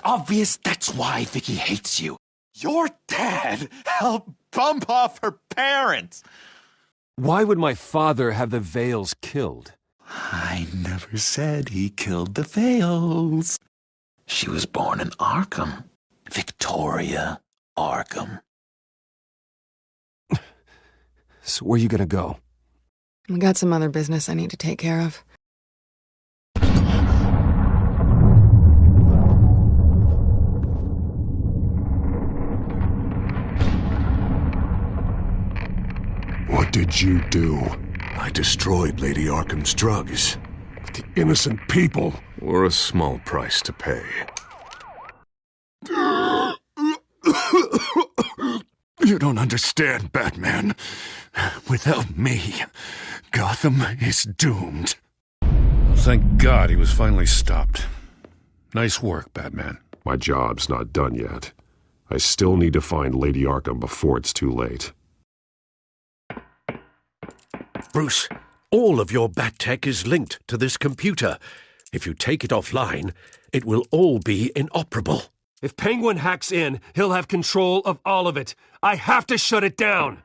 obvious that's why Vicky hates you. Your dad helped bump off her parents. Why would my father have the Vales killed? I never said he killed the Vales. She was born in Arkham. Victoria Arkham. So where you gonna go? I got some other business I need to take care of. What did you do? I destroyed Lady Arkham's drugs. The innocent people were a small price to pay. You don't understand, Batman. Without me, Gotham is doomed. Thank God he was finally stopped. Nice work, Batman. My job's not done yet. I still need to find Lady Arkham before it's too late. Bruce, all of your Bat-Tech is linked to this computer. If you take it offline, it will all be inoperable. If Penguin hacks in, he'll have control of all of it. I have to shut it down!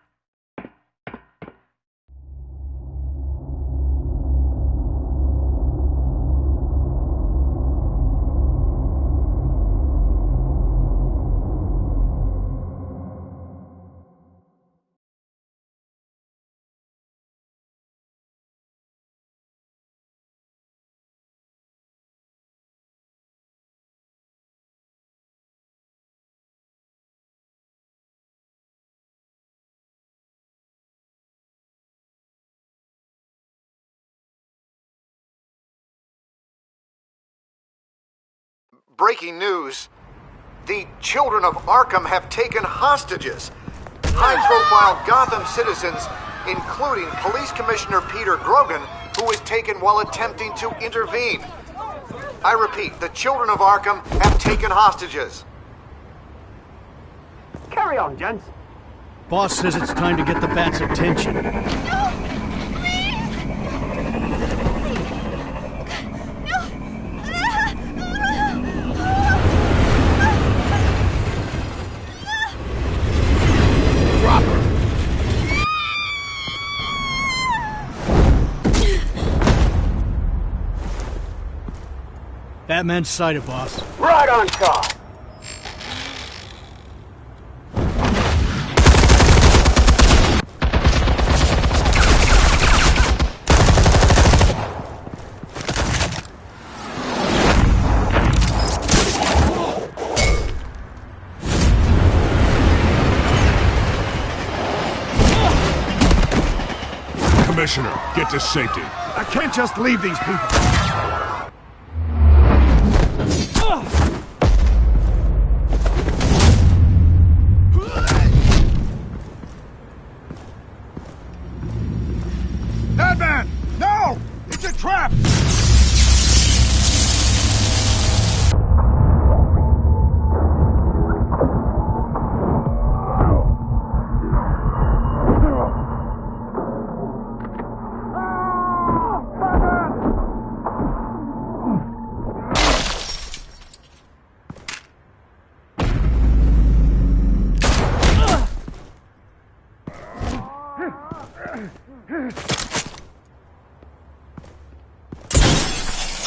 Breaking news. The children of Arkham have taken hostages. High-profile Gotham citizens, including Police Commissioner Peter Grogan, who was taken while attempting to intervene. I repeat, the children of Arkham have taken hostages. Carry on, gents. Boss says it's time to get the Bat's attention. Batman's sighted, boss. Right on top. Commissioner, get to safety. I can't just leave these people. Batman! No! It's a trap!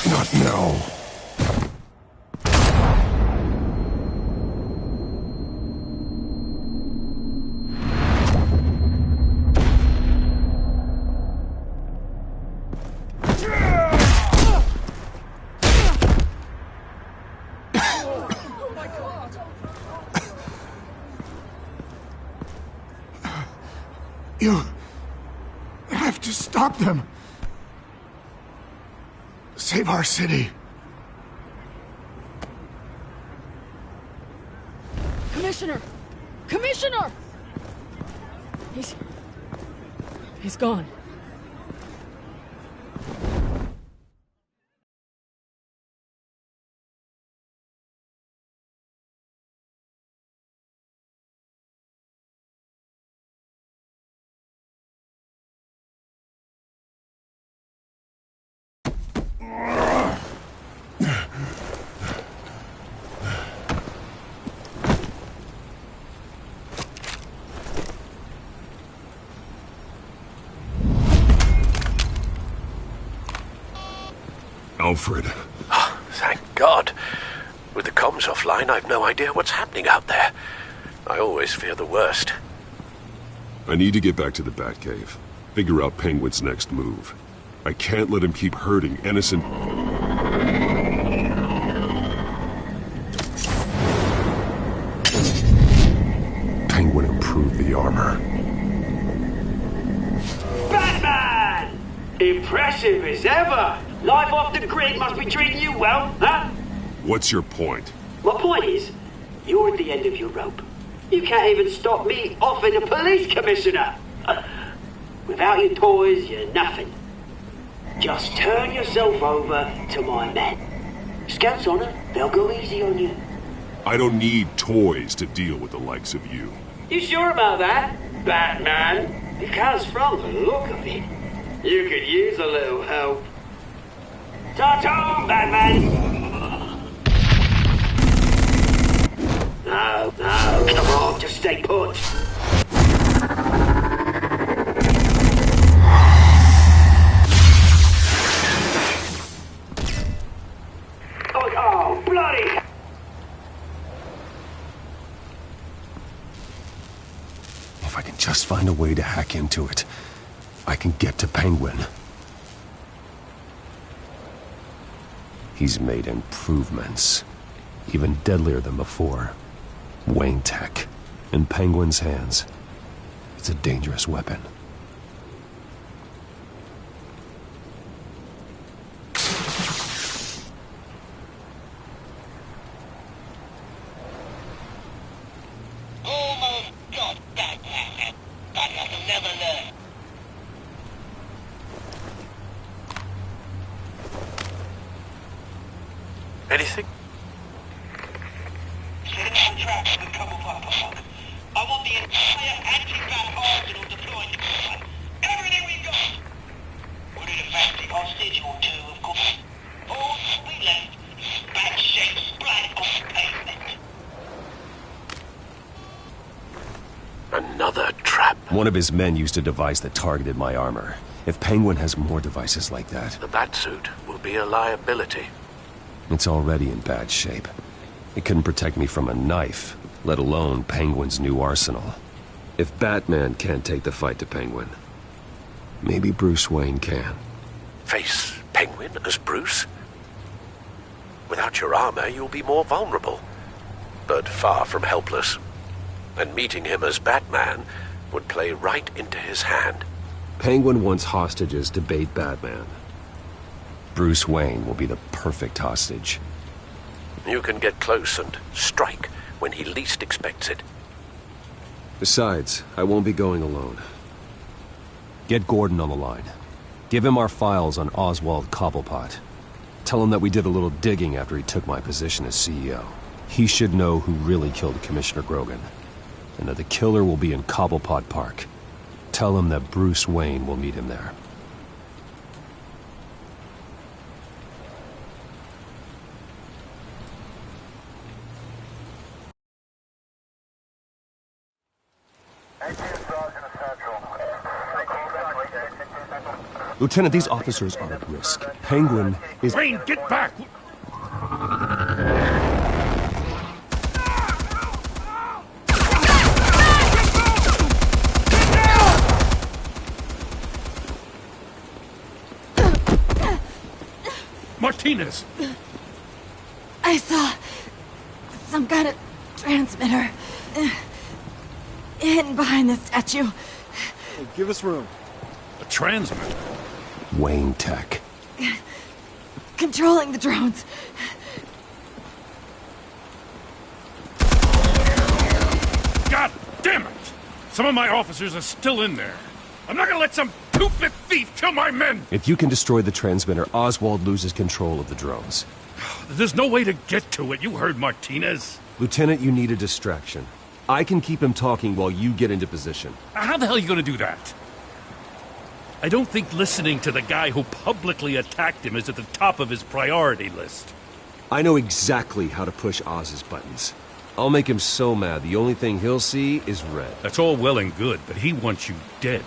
Not now. You have to stop them. Save our city. Commissioner! Commissioner! He's gone. Alfred. Oh, thank God. With the comms offline, I've no idea what's happening out there. I always fear the worst. I need to get back to the Batcave. Figure out Penguin's next move. I can't let him keep hurting innocent... Penguin improved the armor. Batman! Impressive as ever. Life off the grid must be treating you well, huh? What's your point? My point is, you're at the end of your rope. You can't even stop me offing a police commissioner. Without your toys, you're nothing. Just turn yourself over to my men. Scouts on it, they'll go easy on you. I don't need toys to deal with the likes of you. You sure about that, Batman? Because from the look of it, you could use a little help. Ta-ta, Batman! No, come on, just stay put. Oh, bloody! If I can just find a way to hack into it, I can get to Penguin. He's made improvements, even deadlier than before. Wayne Tech, in Penguin's hands. It's a dangerous weapon. Anything? I want the entire anti-bat arsenal deployed. Everything we've got. We're in a fancy hostage or two, of course. All we left is bad shape splat on the pavement. Another trap. One of his men used a device that targeted my armor. If Penguin has more devices like that... The Batsuit will be a liability. It's already in bad shape. It couldn't protect me from a knife, let alone Penguin's new arsenal. If Batman can't take the fight to Penguin, maybe Bruce Wayne can. Face Penguin as Bruce? Without your armor, you'll be more vulnerable, but far from helpless. And meeting him as Batman would play right into his hand. Penguin wants hostages to bait Batman. Bruce Wayne will be the perfect hostage. You can get close and strike when he least expects it. Besides, I won't be going alone. Get Gordon on the line. Give him our files on Oswald Cobblepot. Tell him that we did a little digging after he took my position as CEO. He should know who really killed Commissioner Grogan, and that the killer will be in Cobblepot Park. Tell him that Bruce Wayne will meet him there. Lieutenant, these officers are at risk. Penguin is... Wayne, get back! Martinez! I saw some kind of transmitter hidden behind the statue. Hey, give us room. A transmitter? Wayne Tech. Controlling the drones. God damn it! Some of my officers are still in there. I'm not gonna let some two-bit thief kill my men! If you can destroy the transmitter, Oswald loses control of the drones. There's no way to get to it. You heard Martinez. Lieutenant, you need a distraction. I can keep him talking while you get into position. How the hell are you gonna do that? I don't think listening to the guy who publicly attacked him is at the top of his priority list. I know exactly how to push Oz's buttons. I'll make him so mad, the only thing he'll see is red. That's all well and good, but he wants you dead.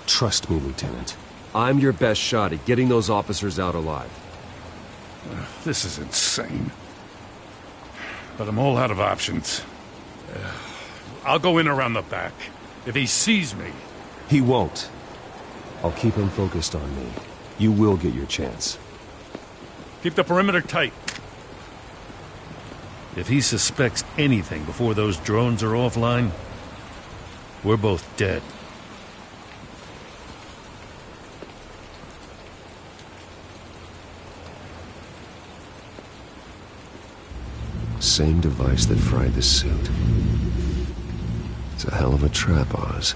Trust me, Lieutenant. I'm your best shot at getting those officers out alive. This is insane. But I'm all out of options. I'll go in around the back. If he sees me... He won't. I'll keep him focused on me. You will get your chance. Keep the perimeter tight. If he suspects anything before those drones are offline, we're both dead. Same device that fried the suit. It's a hell of a trap, Oz.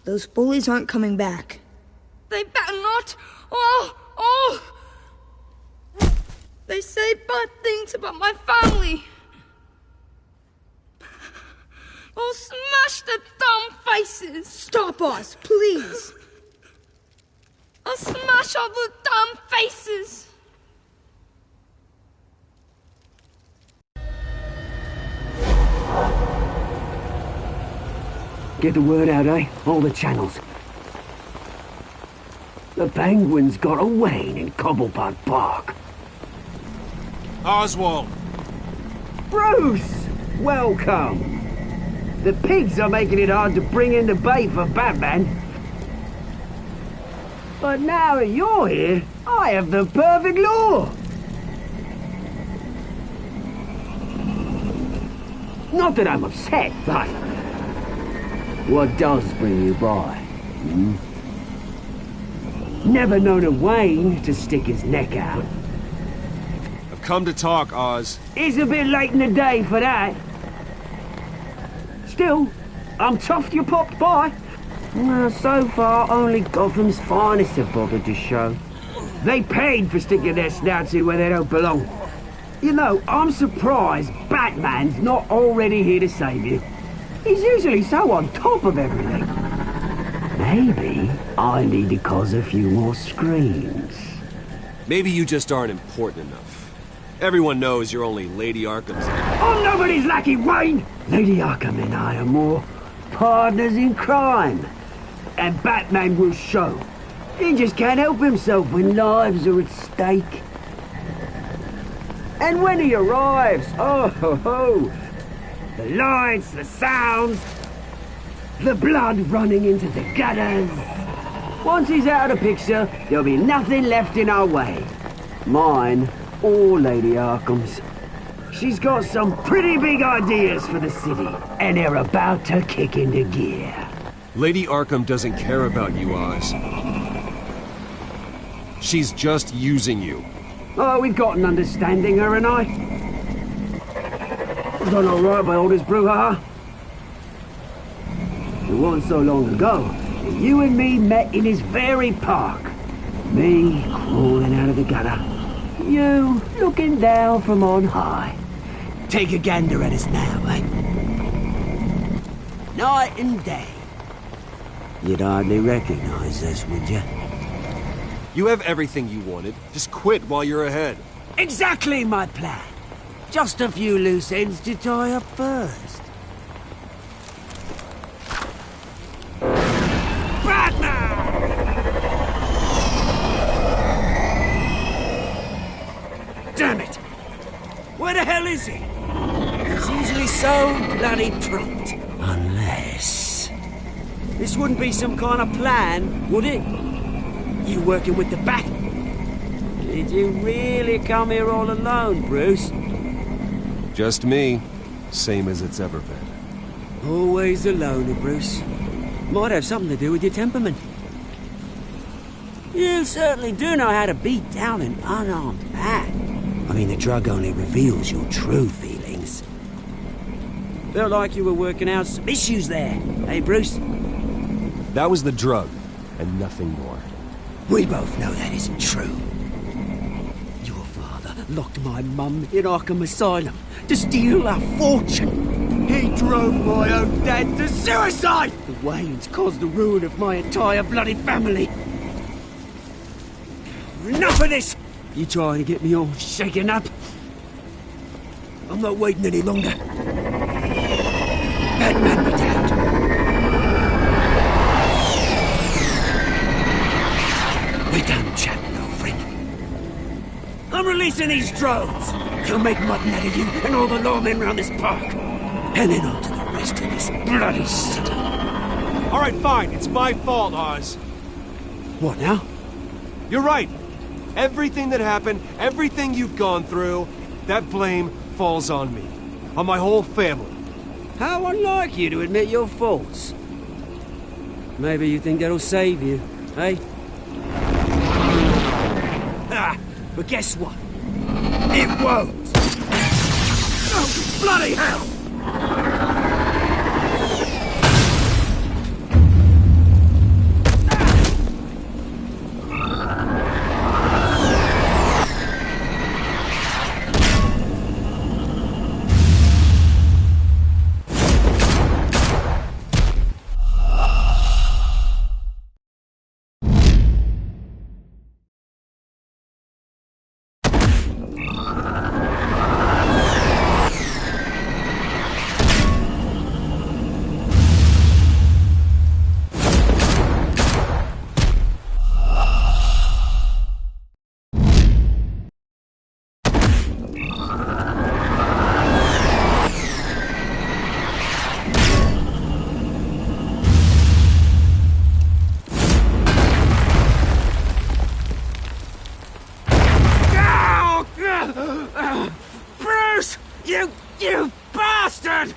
Those bullies aren't coming back. They better not. Oh! They say bad things about my family. I'll smash their dumb faces. Stop us, please. I'll smash all the dumb faces. Get the word out, eh? All the channels. The penguins got a wane in Cobblepot Park. Oswald! Bruce! Welcome! The pigs are making it hard to bring in the bait for Batman. But now that you're here, I have the perfect lure! Not that I'm upset, but... what does bring you by? Hmm? Never known a Wayne to stick his neck out. I've come to talk, Oz. It's a bit late in the day for that. Still, I'm chuffed you popped by. Well, so far, only Gotham's finest have bothered to show. They paid for sticking their snouts in where they don't belong. You know, I'm surprised Batman's not already here to save you. He's usually so on top of everything. Maybe I need to cause a few more screams. Maybe you just aren't important enough. Everyone knows you're only Lady Arkham's... I'm nobody's lackey, Wayne! Lady Arkham and I are more partners in crime. And Batman will show. He just can't help himself when lives are at stake. And when he arrives, oh ho ho! The lights, the sounds, the blood running into the gutters. Once he's out of the picture, there'll be nothing left in our way. Mine or Lady Arkham's. She's got some pretty big ideas for the city, and they're about to kick into gear. Lady Arkham doesn't care about you, Oz. She's just using you. Oh, we've got an understanding, her and I. Done all right by all this brouhaha. It wasn't so long ago that you and me met in this very park. Me crawling out of the gutter. You looking down from on high. Take a gander at us now, eh? Night and day. You'd hardly recognize us, would you? You have everything you wanted. Just quit while you're ahead. Exactly my plan. Just a few loose ends to tie up first. Batman! Damn it! Where the hell is he? He's usually so bloody prompt. Unless... this wouldn't be some kind of plan, would it? You working with the Bat? Did you really come here all alone, Bruce? Just me. Same as it's ever been. Always a loner, Bruce. Might have something to do with your temperament. You certainly do know how to beat down an unarmed man. I mean, the drug only reveals your true feelings. Felt like you were working out some issues there, eh, Bruce? That was the drug, and nothing more. We both know that isn't true. Your father locked my mum in Arkham Asylum to steal our fortune. He drove my own dad to suicide! The Waynes caused the ruin of my entire bloody family. Enough of this! You trying to get me all shaken up? I'm not waiting any longer. Batman be damned. We're done chatting, old friend. I'm releasing these drones. They'll make mutton out of you and all the lawmen around this park. And then on to the rest of this bloody city. All right, fine. It's my fault, Oz. What now? You're right. Everything that happened, everything you've gone through, that blame falls on me. On my whole family. How unlike you to admit your faults. Maybe you think that'll save you, eh? Ah, but guess what? It won't! Oh, bloody hell! Bruce! You bastard!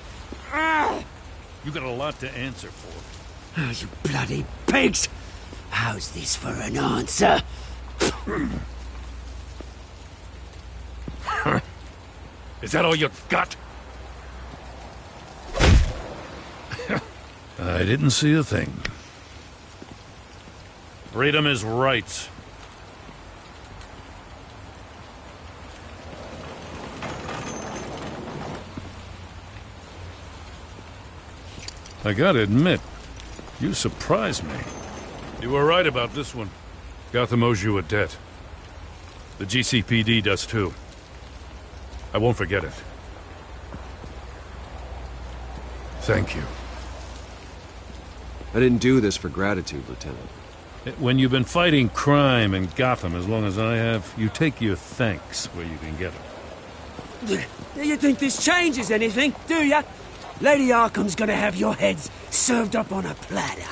You got a lot to answer for. Oh, you bloody pigs! How's this for an answer? Is that all you got? I didn't see a thing. Freedom is right. I gotta admit, you surprised me. You were right about this one. Gotham owes you a debt. The GCPD does too. I won't forget it. Thank you. I didn't do this for gratitude, Lieutenant. When you've been fighting crime in Gotham as long as I have, you take your thanks where you can get them. You think this changes anything, do ya? Lady Arkham's gonna have your heads served up on a platter.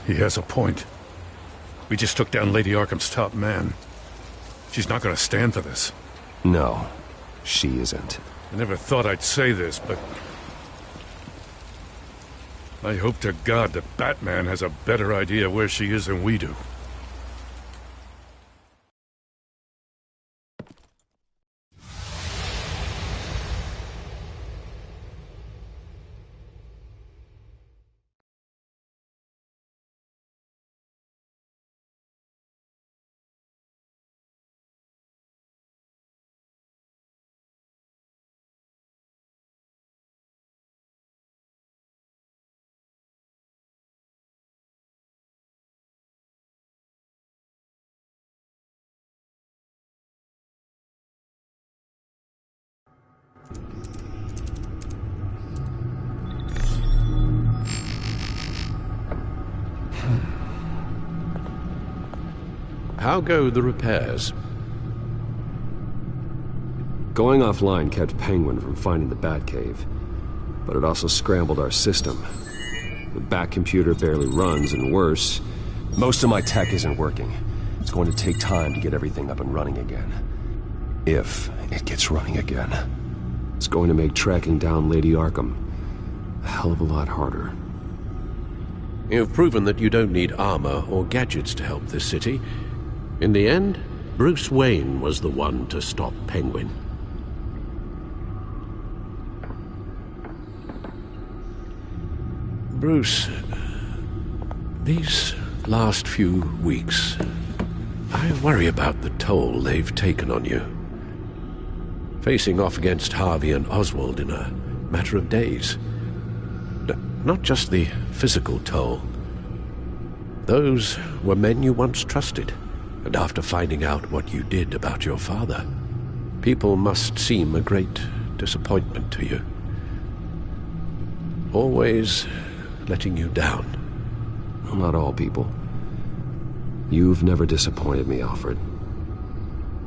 He has a point. We just took down Lady Arkham's top man. She's not gonna stand for this. No, she isn't. I never thought I'd say this, but I hope to God that Batman has a better idea where she is than we do. How go the repairs? Going offline kept Penguin from finding the Batcave, but it also scrambled our system. The Bat computer barely runs, and worse, most of my tech isn't working. It's going to take time to get everything up and running again. If it gets running again. It's going to make tracking down Lady Arkham a hell of a lot harder. You've proven that you don't need armor or gadgets to help this city. In the end, Bruce Wayne was the one to stop Penguin. Bruce, these last few weeks, I worry about the toll they've taken on you. Facing off against Harvey and Oswald in a matter of days. Not just the physical toll. Those were men you once trusted, and after finding out what you did about your father, people must seem a great disappointment to you. Always letting you down. Well, not all people. You've never disappointed me, Alfred.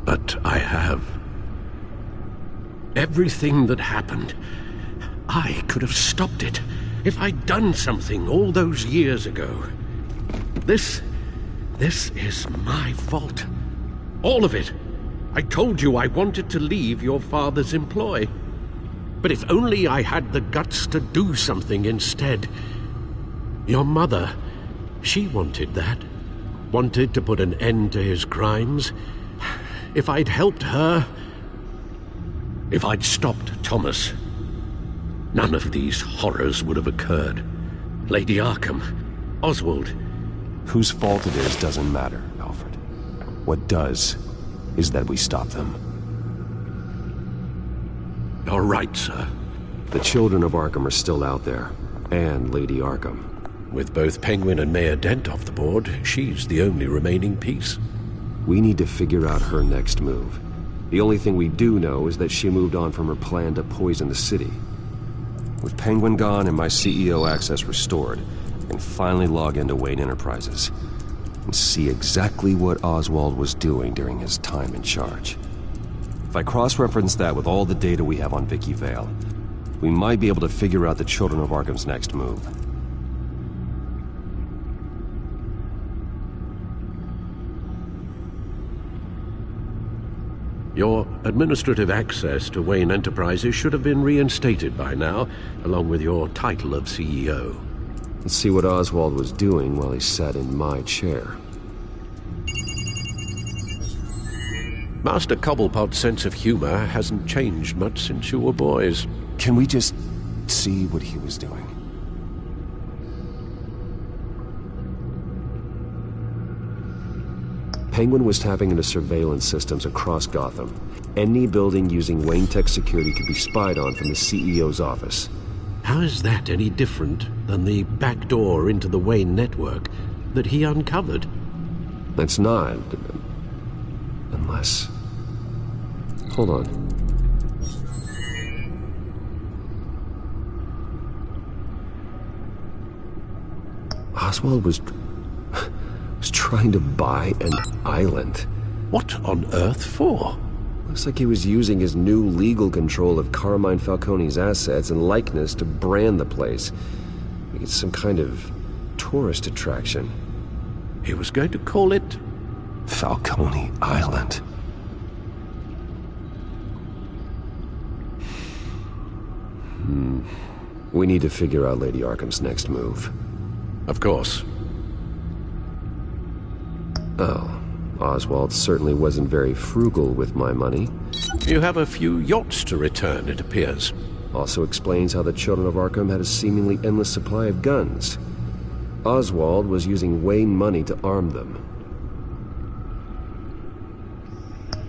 But I have. Everything that happened, I could have stopped it if I'd done something all those years ago. This is my fault. All of it. I told you I wanted to leave your father's employ. But if only I had the guts to do something instead. Your mother, she wanted that. Wanted to put an end to his crimes. If I'd helped her, if I'd stopped Thomas, none of these horrors would have occurred. Lady Arkham, Oswald. Whose fault it is doesn't matter, Alfred. What does is that we stop them. You're right, sir. The children of Arkham are still out there, and Lady Arkham. With both Penguin and Mayor Dent off the board, she's the only remaining piece. We need to figure out her next move. The only thing we do know is that she moved on from her plan to poison the city. With Penguin gone and my CEO access restored, I can finally log into Wayne Enterprises and see exactly what Oswald was doing during his time in charge. If I cross-reference that with all the data we have on Vicky Vale, we might be able to figure out the Children of Arkham's next move. Your administrative access to Wayne Enterprises should have been reinstated by now, along with your title of CEO. Let's see what Oswald was doing while he sat in my chair. Master Cobblepot's sense of humor hasn't changed much since you were boys. Can we just see what he was doing? Penguin was tapping into surveillance systems across Gotham. Any building using Wayne Tech security could be spied on from the CEO's office. How is that any different than the back door into the Wayne network that he uncovered? That's not. Unless... Hold on. Oswald was trying to buy an island. What on earth for? Looks like he was using his new legal control of Carmine Falcone's assets and likeness to brand the place. Like it's some kind of tourist attraction. He was going to call it Falcone Island. We need to figure out Lady Arkham's next move. Of course. Oh, Oswald certainly wasn't very frugal with my money. You have a few yachts to return, it appears. Also explains how the Children of Arkham had a seemingly endless supply of guns. Oswald was using Wayne money to arm them.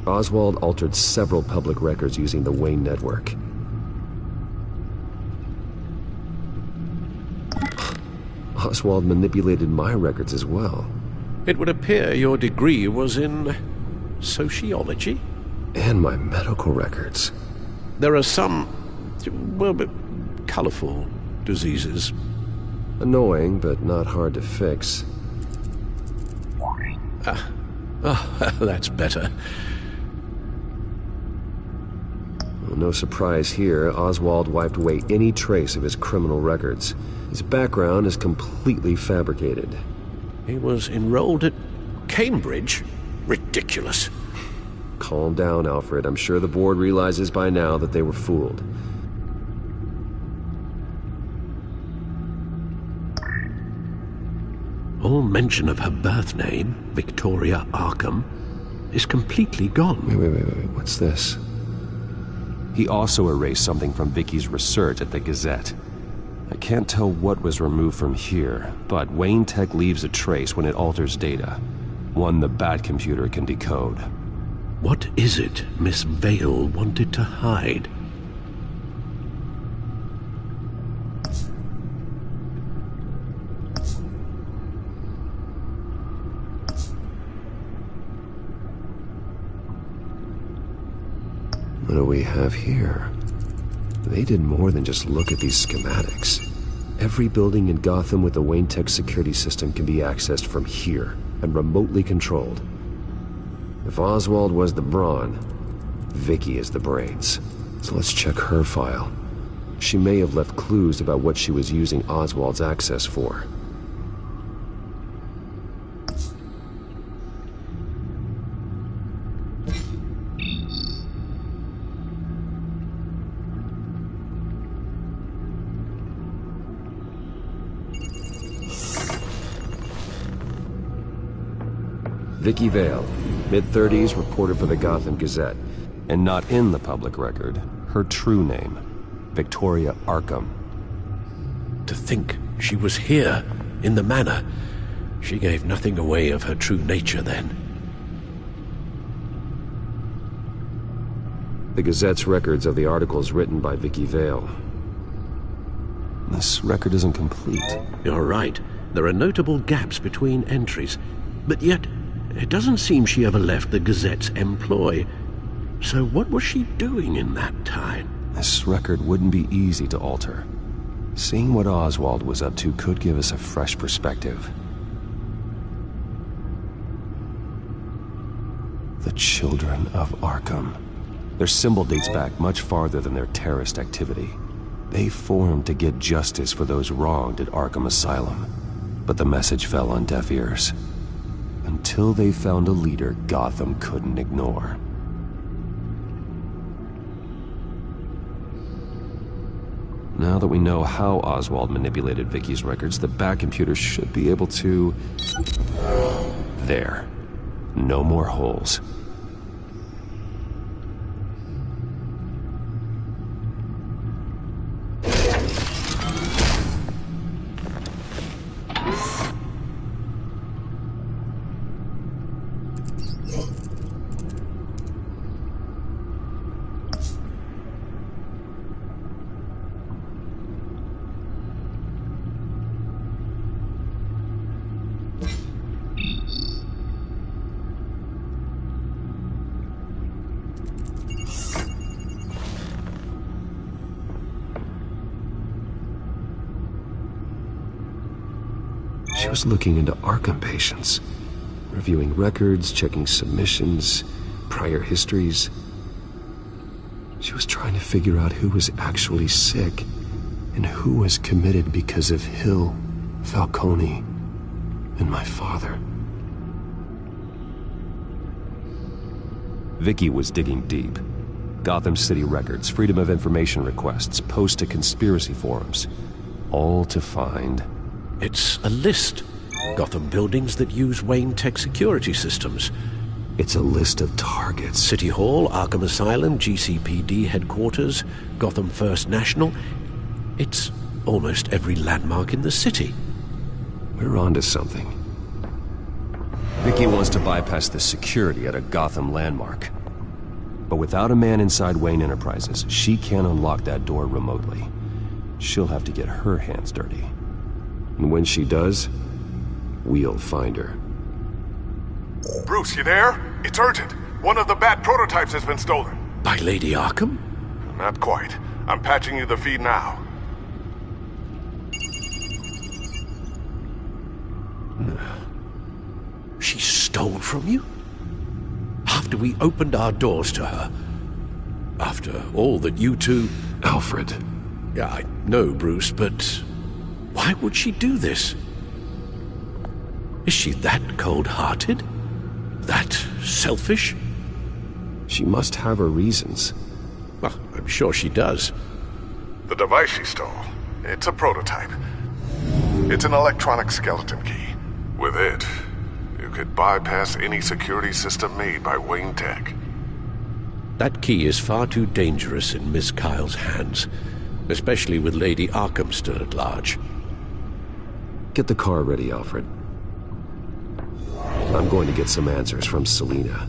Oswald altered several public records using the Wayne network. Oswald manipulated my records as well. It would appear your degree was in sociology? And my medical records. There are some, well, colorful diseases. Annoying, but not hard to fix. That's better. Well, no surprise here, Oswald wiped away any trace of his criminal records. His background is completely fabricated. He was enrolled at Cambridge? Ridiculous. Calm down, Alfred. I'm sure the board realizes by now that they were fooled. All mention of her birth name, Victoria Arkham, is completely gone. Wait. What's this? He also erased something from Vicky's research at the Gazette. I can't tell what was removed from here, but Wayne Tech leaves a trace when it alters data. One the Bat computer can decode. What is it Miss Vale wanted to hide? What do we have here? They did more than just look at these schematics. Every building in Gotham with the Wayne Tech security system can be accessed from here and remotely controlled. If Oswald was the brawn, Vicky is the brains. So let's check her file. She may have left clues about what she was using Oswald's access for. Vicky Vale, mid-30s, reporter for the Gotham Gazette. And not in the public record, her true name, Victoria Arkham. To think she was here, in the manor. She gave nothing away of her true nature then. The Gazette's records of the articles written by Vicky Vale. This record isn't complete. You're right. There are notable gaps between entries. But yet, it doesn't seem she ever left the Gazette's employ. So what was she doing in that time? This record wouldn't be easy to alter. Seeing what Oswald was up to could give us a fresh perspective. The Children of Arkham. Their symbol dates back much farther than their terrorist activity. They formed to get justice for those wronged at Arkham Asylum. But the message fell on deaf ears. Until they found a leader Gotham couldn't ignore. Now that we know how Oswald manipulated Vicky's records, the Bat computer should be able to... There. No more holes. She was looking into Arkham patients, reviewing records, checking submissions, prior histories. She was trying to figure out who was actually sick and who was committed because of Hill, Falcone, and my father. Vicky was digging deep. Gotham City records, Freedom of Information requests, posts to conspiracy forums. All to find... It's a list. Gotham buildings that use Wayne Tech security systems. It's a list of targets. City Hall, Arkham Asylum, GCPD headquarters, Gotham First National. It's almost every landmark in the city. We're onto something. Vicky wants to bypass the security at a Gotham landmark. But without a man inside Wayne Enterprises, she can't unlock that door remotely. She'll have to get her hands dirty. And when she does, we'll find her. Bruce, you there? It's urgent. One of the Bat prototypes has been stolen. By Lady Arkham? Not quite. I'm patching you the feed now. She stole from you? After we opened our doors to her? After all that you two... Alfred. Yeah, I know, Bruce, but... why would she do this? Is she that cold-hearted? That selfish? She must have her reasons. Well, I'm sure she does. The device she stole, it's a prototype. It's an electronic skeleton key. With it, you could bypass any security system made by Wayne Tech. That key is far too dangerous in Miss Kyle's hands, especially with Lady Arkham still at large. Get the car ready, Alfred. I'm going to get some answers from Selina.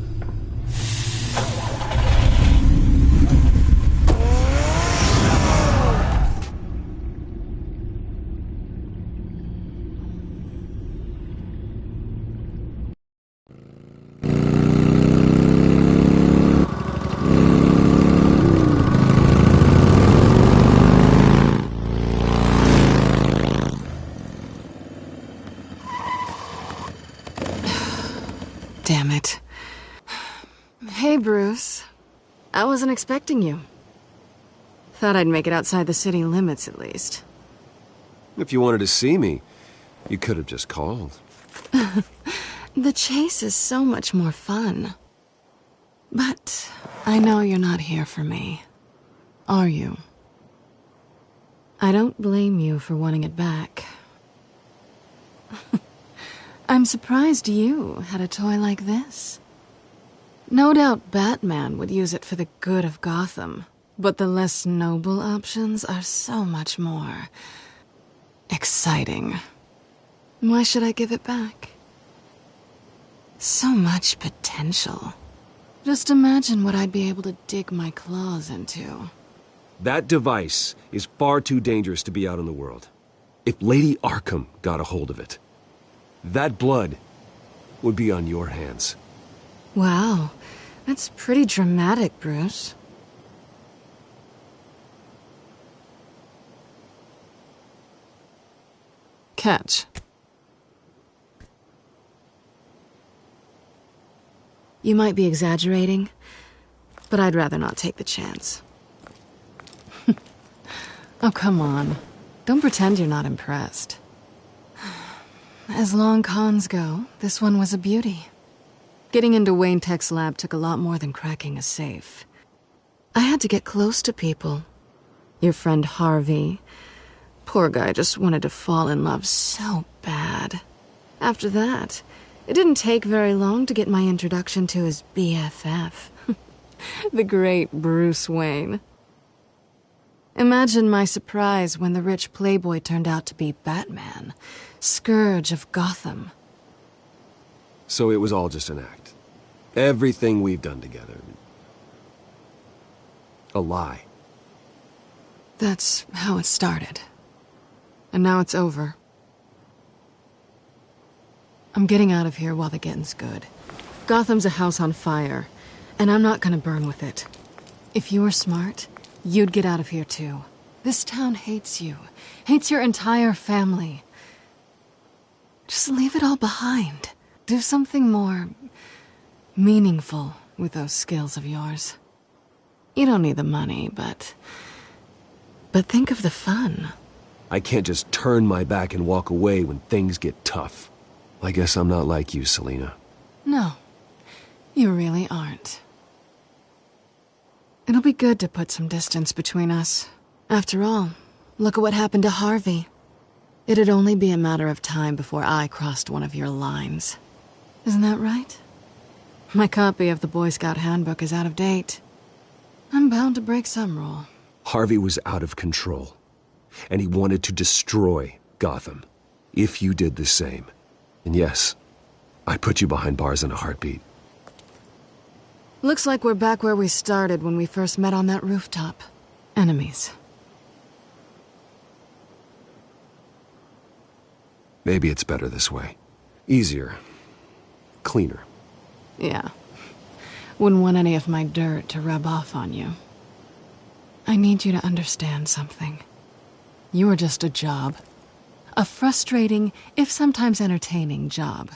Damn it. Hey, Bruce. I wasn't expecting you. Thought I'd make it outside the city limits, at least. If you wanted to see me, you could have just called. The chase is so much more fun. But I know you're not here for me. Are you? I don't blame you for wanting it back. I'm surprised you had a toy like this. No doubt Batman would use it for the good of Gotham, but the less noble options are so much more exciting. Why should I give it back? So much potential. Just imagine what I'd be able to dig my claws into. That device is far too dangerous to be out in the world. If Lady Arkham got a hold of it, that blood would be on your hands. Wow, that's pretty dramatic, Bruce. Catch. You might be exaggerating, but I'd rather not take the chance. Oh, come on. Don't pretend you're not impressed. As long cons go, this one was a beauty. Getting into Wayne Tech's lab took a lot more than cracking a safe. I had to get close to people. Your friend Harvey. Poor guy just wanted to fall in love so bad. After that, it didn't take very long to get my introduction to his BFF. The great Bruce Wayne. Imagine my surprise when the rich playboy turned out to be Batman, Scourge of Gotham. So it was all just an act. Everything we've done together. A lie. That's how it started. And now it's over. I'm getting out of here while the getting's good. Gotham's a house on fire, and I'm not gonna burn with it. If you were smart, you'd get out of here too. This town hates you. Hates your entire family. Just leave it all behind. Do something more meaningful with those skills of yours. You don't need the money, but think of the fun. I can't just turn my back and walk away when things get tough. I guess I'm not like you, Selina. No, you really aren't. It'll be good to put some distance between us. After all, look at what happened to Harvey. It'd only be a matter of time before I crossed one of your lines. Isn't that right? My copy of the Boy Scout Handbook is out of date. I'm bound to break some rule. Harvey was out of control, and he wanted to destroy Gotham. If you did the same. And yes, I'd put you behind bars in a heartbeat. Looks like we're back where we started when we first met on that rooftop. Enemies. Maybe it's better this way. Easier. Cleaner. Yeah. Wouldn't want any of my dirt to rub off on you. I need you to understand something. You are just a job. A frustrating, if sometimes entertaining, job.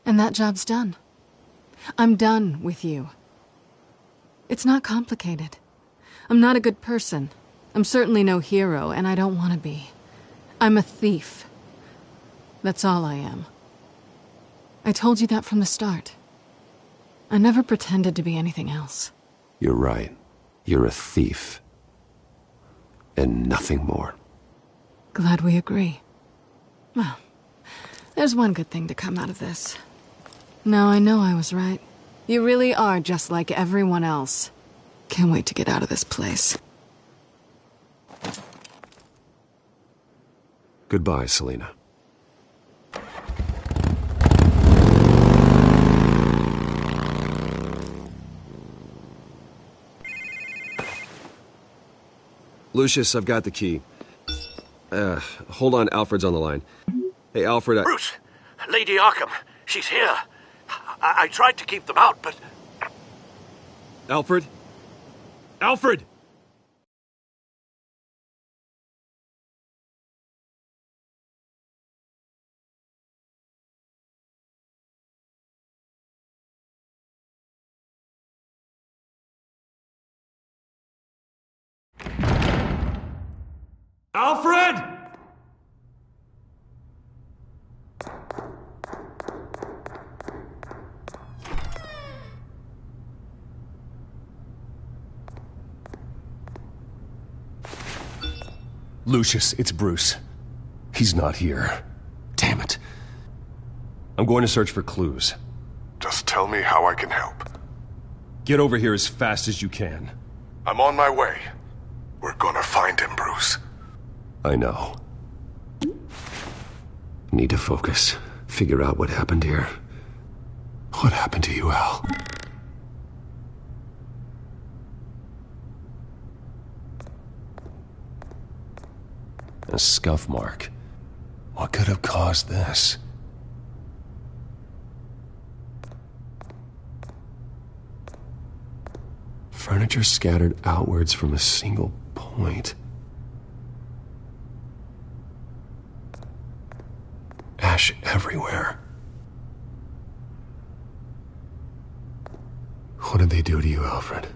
And that job's done. I'm done with you. It's not complicated. I'm not a good person. I'm certainly no hero, and I don't want to be. I'm a thief. That's all I am. I told you that from the start. I never pretended to be anything else. You're right. You're a thief. And nothing more. Glad we agree. Well, There's one good thing to come out of this. Now I know I was right. You really are just like everyone else. Can't wait to get out of this place. Goodbye, Selena. Lucius, I've got the key. Hold on, Alfred's on the line. Hey, Alfred, Bruce, Lady Arkham, she's here. I tried to keep them out, but... Alfred? Alfred! Alfred! Lucius, it's Bruce. He's not here. Damn it. I'm going to search for clues. Just tell me how I can help. Get over here as fast as you can. I'm on my way. We're gonna find him, Bruce. I know. Need to focus. Figure out what happened here. What happened to you, Al? A scuff mark. What could have caused this? Furniture scattered outwards from a single point. Ash everywhere. What did they do to you, Alfred?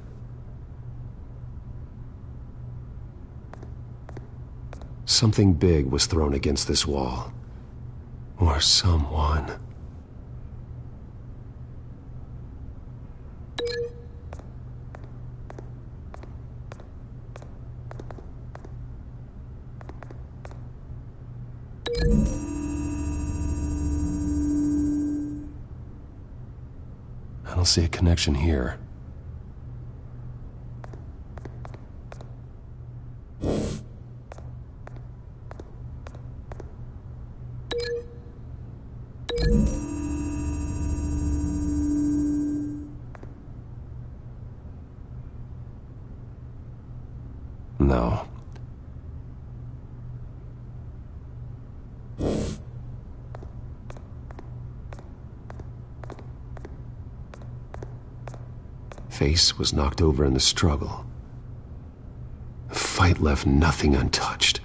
Something big was thrown against this wall. Or someone. I don't see a connection here. No. Face was knocked over in the struggle. The fight left nothing untouched.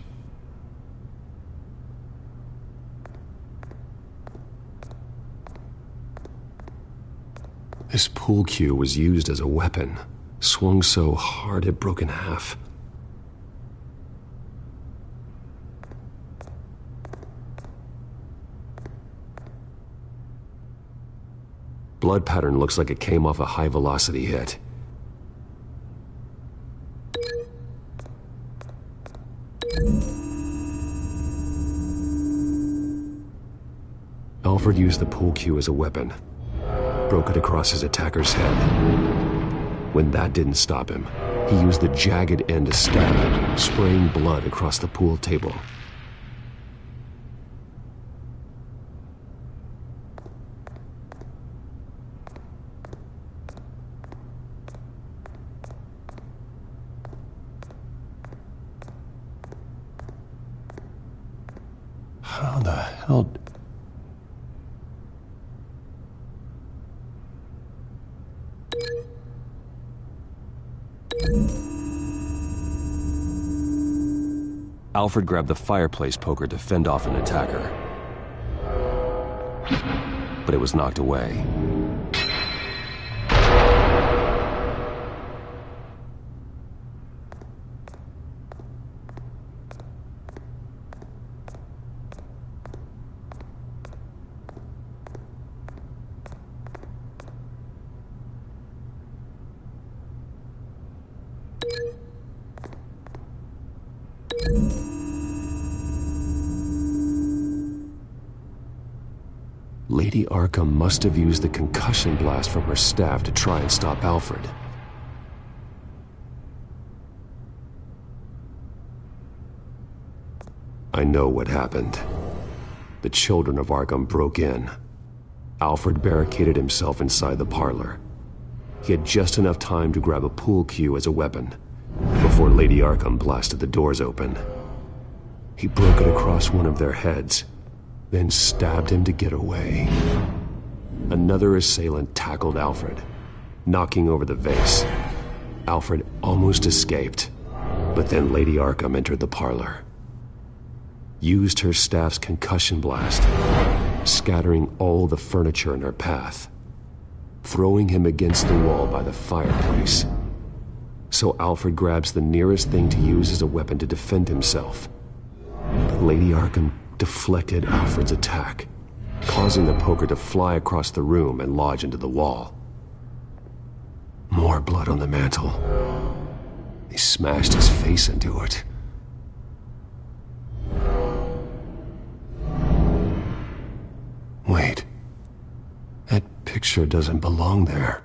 This pool cue was used as a weapon, swung so hard it broke in half. Blood pattern looks like it came off a high-velocity hit. Alfred used the pool cue as a weapon. Broke it across his attacker's head. When that didn't stop him, he used the jagged end to stab, spraying blood across the pool table. How the hell... Alfred grabbed the fireplace poker to fend off an attacker. But it was knocked away. Lady Arkham must have used the concussion blast from her staff to try and stop Alfred. I know what happened. The children of Arkham broke in. Alfred barricaded himself inside the parlor. He had just enough time to grab a pool cue as a weapon before Lady Arkham blasted the doors open. He broke it across one of their heads, then stabbed him to get away. Another assailant tackled Alfred, knocking over the vase. Alfred almost escaped, but then Lady Arkham entered the parlor. Used her staff's concussion blast, scattering all the furniture in her path, throwing him against the wall by the fireplace. So Alfred grabs the nearest thing to use as a weapon to defend himself. But Lady Arkham deflected Alfred's attack, causing the poker to fly across the room and lodge into the wall. More blood on the mantel. They smashed his face into it. Wait. That picture doesn't belong there.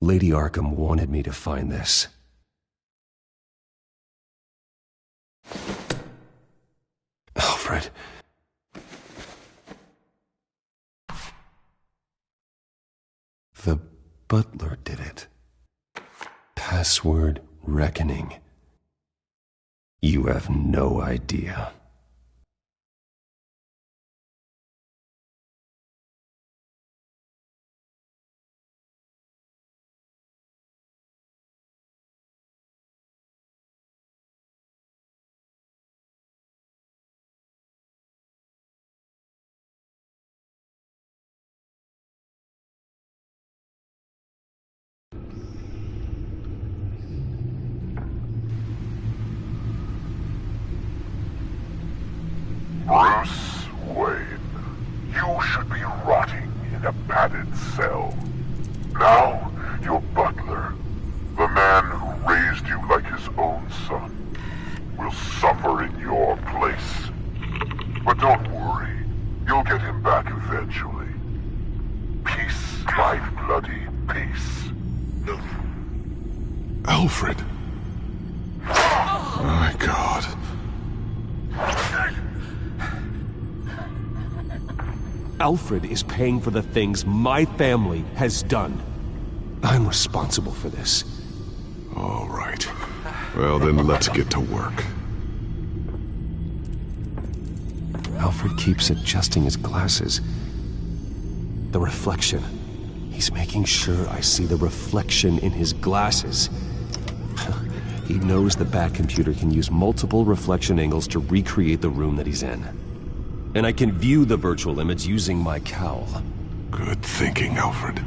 Lady Arkham wanted me to find this. Alfred. The butler did it. Password reckoning. You have no idea. Bruce Wayne, you should be rotting in a padded cell. Now, your butler, the man who raised you like his own son, will suffer in your place. But don't worry, you'll get him back eventually. Peace, my bloody peace. Alfred. My God. Alfred is paying for the things my family has done. I'm responsible for this. All right. Well, then let's get to work. Alfred keeps adjusting his glasses. The reflection. He's making sure I see the reflection in his glasses. He knows the Batcomputer can use multiple reflection angles to recreate the room that he's in. And I can view the virtual image using my cowl. Good thinking, Alfred.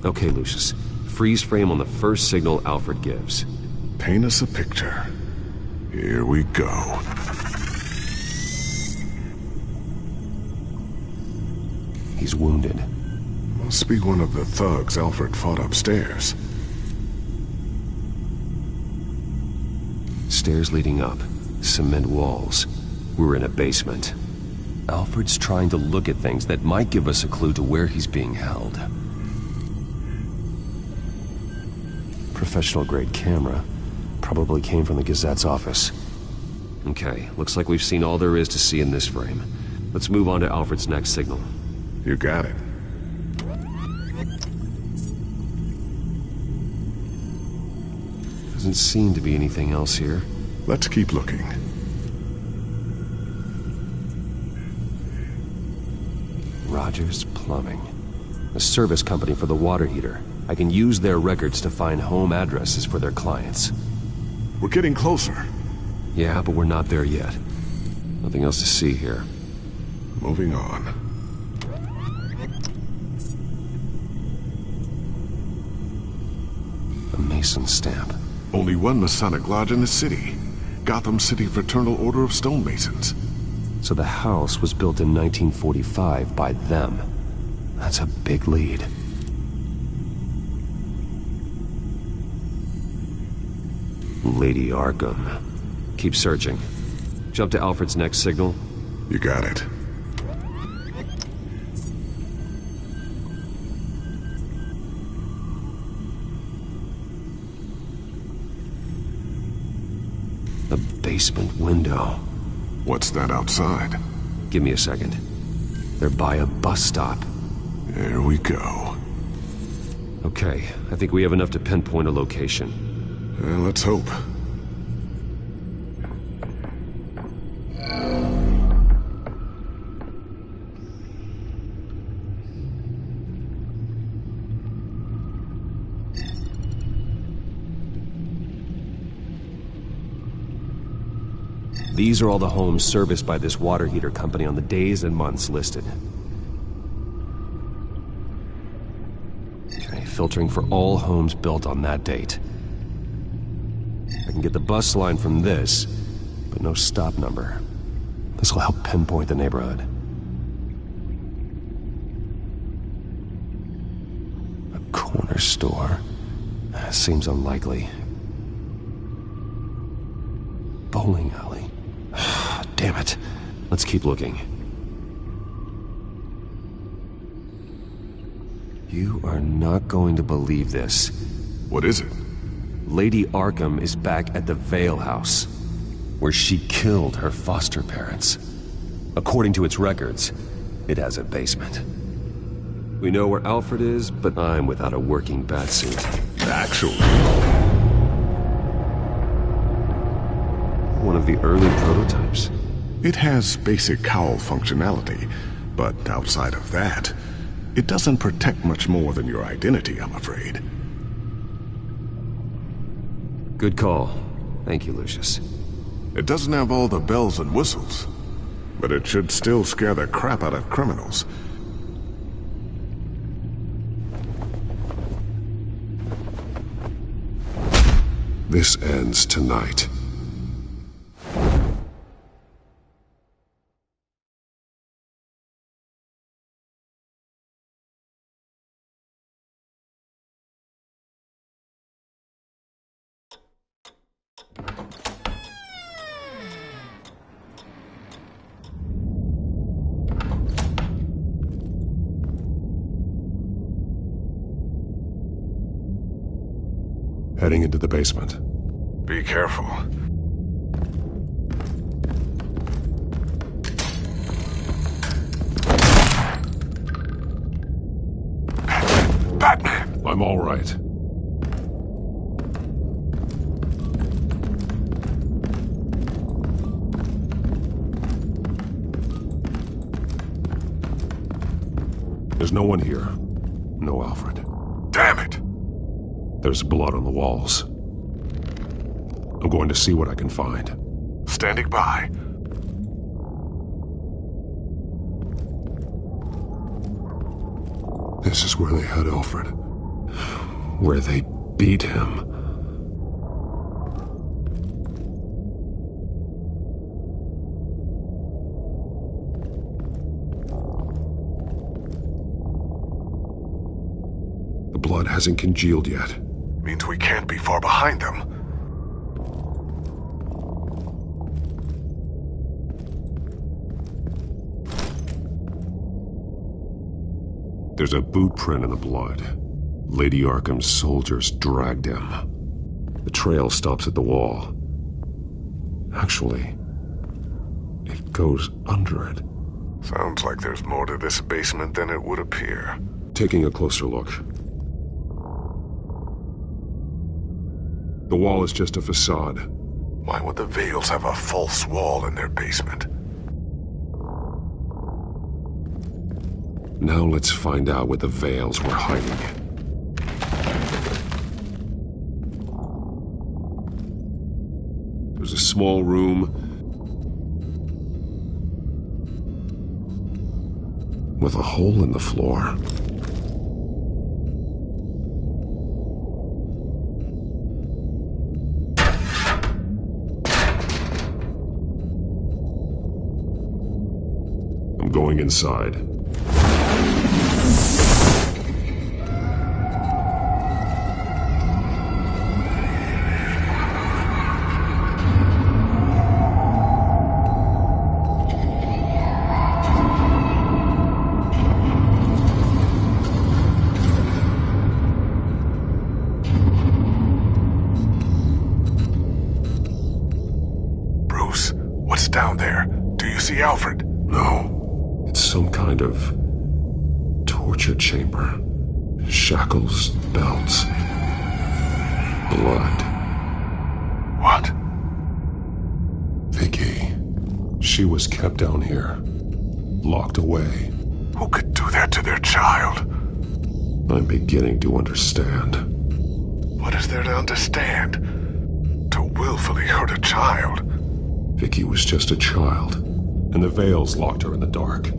Okay, Lucius. Freeze frame on the first signal Alfred gives. Paint us a picture. Here we go. He's wounded. Must be one of the thugs Alfred fought upstairs. Stairs leading up. Cement walls. We're in a basement. Alfred's trying to look at things that might give us a clue to where he's being held. Professional-grade camera. Probably came from the Gazette's office. Okay, looks like we've seen all there is to see in this frame. Let's move on to Alfred's next signal. You got it. Doesn't seem to be anything else here. Let's keep looking. Rogers Plumbing. A service company for the water heater. I can use their records to find home addresses for their clients. We're getting closer. Yeah, but we're not there yet. Nothing else to see here. Moving on. A Mason stamp. Only one Masonic lodge in the city. Gotham City Fraternal Order of Stonemasons. So the house was built in 1945 by them. That's a big lead. Lady Arkham. Keep searching. Jump to Alfred's next signal. You got it. A basement window. What's that outside? Give me a second. They're by a bus stop. There we go. Okay, I think we have enough to pinpoint a location. Let's hope. These are all the homes serviced by this water heater company on the days and months listed. Okay, filtering for all homes built on that date. I can get the bus line from this, but no stop number. This will help pinpoint the neighborhood. A corner store. Seems unlikely. Bowling alley. Damn it. Let's keep looking. You are not going to believe this. What is it? Lady Arkham is back at the Vale House, where she killed her foster parents. According to its records, it has a basement. We know where Alfred is, but I'm without a working batsuit. Actually. One of the early prototypes. It has basic cowl functionality, but outside of that, it doesn't protect much more than your identity, I'm afraid. Good call. Thank you, Lucius. It doesn't have all the bells and whistles, but it should still scare the crap out of criminals. This ends tonight. Heading into the basement. Be careful. Batman! I'm all right. There's no one here. No Alfred. Damn it! There's blood on the walls. I'm going to see what I can find. Standing by. This is where they had Alfred. Where they beat him. The blood hasn't congealed yet. Means we can't be far behind them. There's a boot print in the blood. Lady Arkham's soldiers dragged him. The trail stops at the wall. Actually, it goes under it. Sounds like there's more to this basement than it would appear. Taking a closer look. The wall is just a facade. Why would the Vales have a false wall in their basement? Now let's find out where the Vales were hiding. There's a small room with a hole in the floor. I'm going inside. see Alfred? No. It's some kind of torture chamber. Shackles, belts, blood. What? Vicky. She was kept down here, locked away. Who could do that to their child? I'm beginning to understand. What is there to understand? To willfully hurt a child? Vicky was just a child, and the Veils locked her in the dark.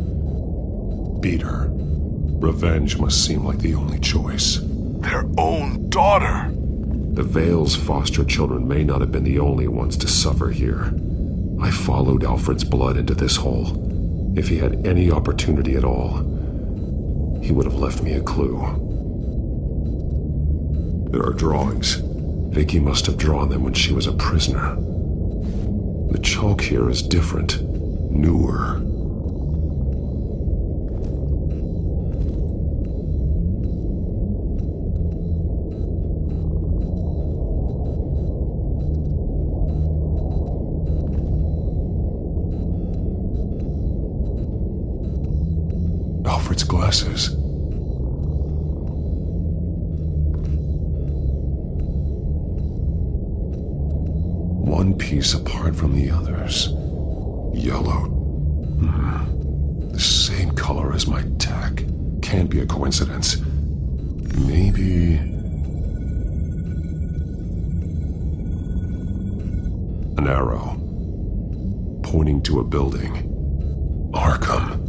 Beat her. Revenge must seem like the only choice. Their own daughter! The Veils' foster children may not have been the only ones to suffer here. I followed Alfred's blood into this hole. If he had any opportunity at all, he would have left me a clue. There are drawings. Vicky must have drawn them when she was a prisoner. The chalk here is different, newer. Alfred's glasses. One piece apart from the others. Yellow. The same color as my tech. Can't be a coincidence. Maybe... an arrow. Pointing to a building. Arkham.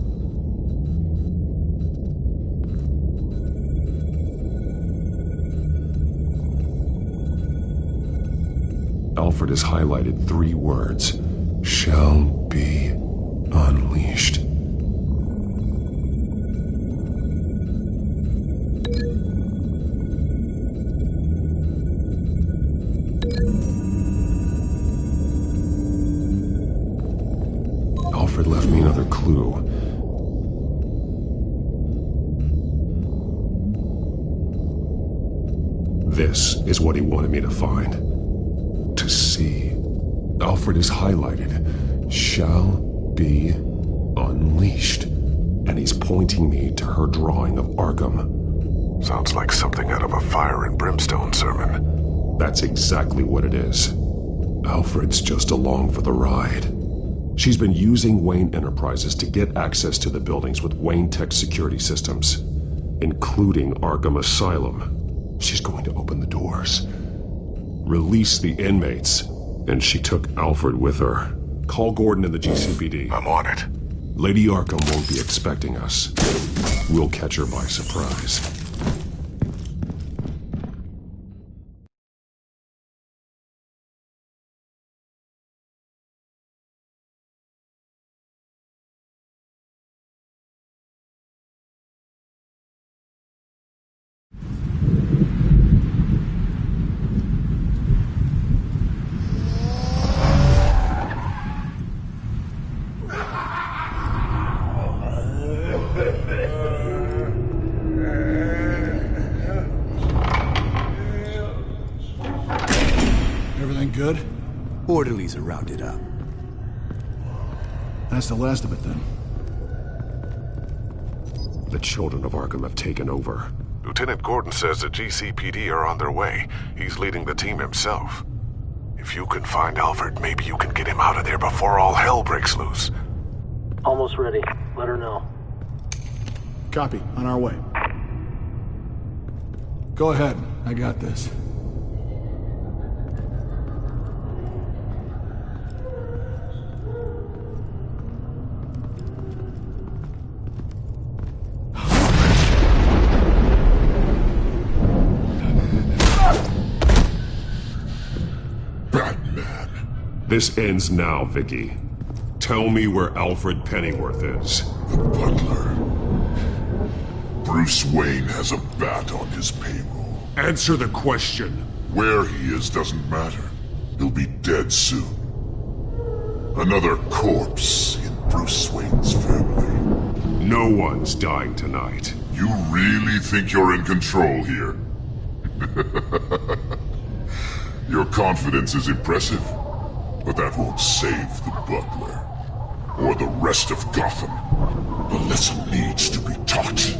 Alfred has highlighted 3 words. Shall be unleashed. Alfred left me another clue. This is what he wanted me to find. To see. Alfred is highlighted. Shall be unleashed. And he's pointing me to her drawing of Arkham. Sounds like something out of a fire and brimstone sermon. That's exactly what it is. Alfred's just along for the ride. She's been using Wayne Enterprises to get access to the buildings with Wayne Tech security systems, including Arkham Asylum. She's going to open the doors, release the inmates, and she took Alfred with her. Call Gordon in the GCPD. I'm on it. Lady Arkham won't be expecting us. We'll catch her by surprise. Good? Orderlies are rounded up. That's the last of it, then. The children of Arkham have taken over. Lieutenant Gordon says the GCPD are on their way. He's leading the team himself. If you can find Alfred, maybe you can get him out of there before all hell breaks loose. Almost ready. Let her know. Copy. On our way. Go ahead. I got this. This ends now, Vicky. Tell me where Alfred Pennyworth is. The butler. Bruce Wayne has a bat on his payroll. Answer the question. Where he is doesn't matter. He'll be dead soon. Another corpse in Bruce Wayne's family. No one's dying tonight. You really think you're in control here? Your confidence is impressive. But that won't save the butler. or the rest of Gotham. The lesson needs to be taught.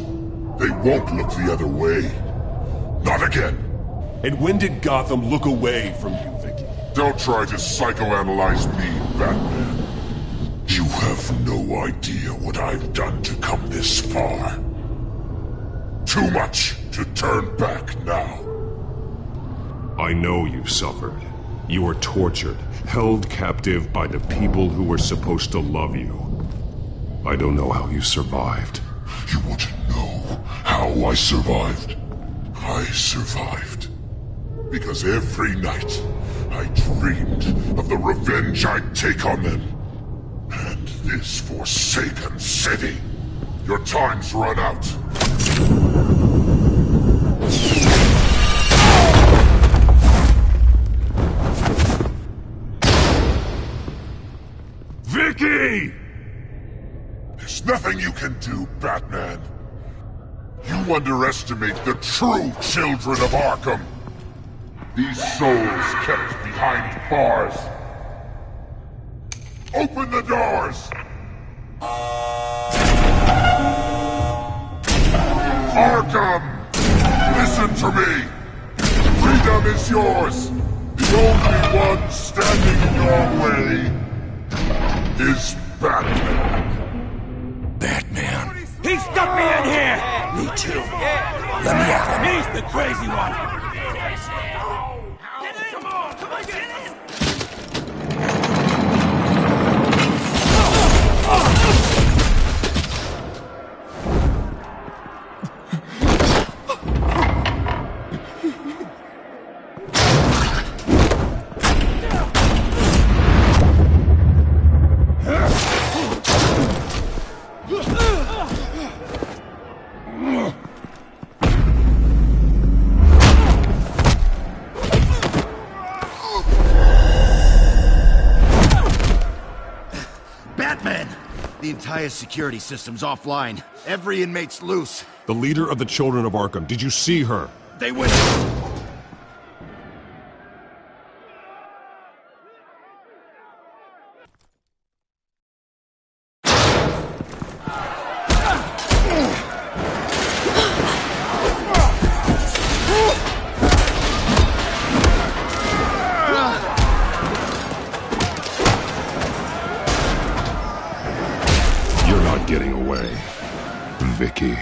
They won't look the other way. Not again. And when did Gotham look away from you, Vicky? Don't try to psychoanalyze me, Batman. You have no idea what I've done to come this far. Too much to turn back now. I know you suffered. You were tortured, held captive by the people who were supposed to love you. I don't know how you survived. You want to know how I survived? I survived because every night I dreamed of the revenge I'd take on them. And this forsaken city. Your time's run out. Vicky! There's nothing you can do, Batman. You underestimate the true children of Arkham. These souls kept behind bars. Open the doors! Arkham! Listen to me! Freedom is yours! The only one standing in your way is Batman. Batman. He stuck me in here! Me too. Let me out. He's the crazy one! The entire security system's offline. Every inmate's loose. The leader of the Children of Arkham, did you see her? They went... Getting away, Vicky.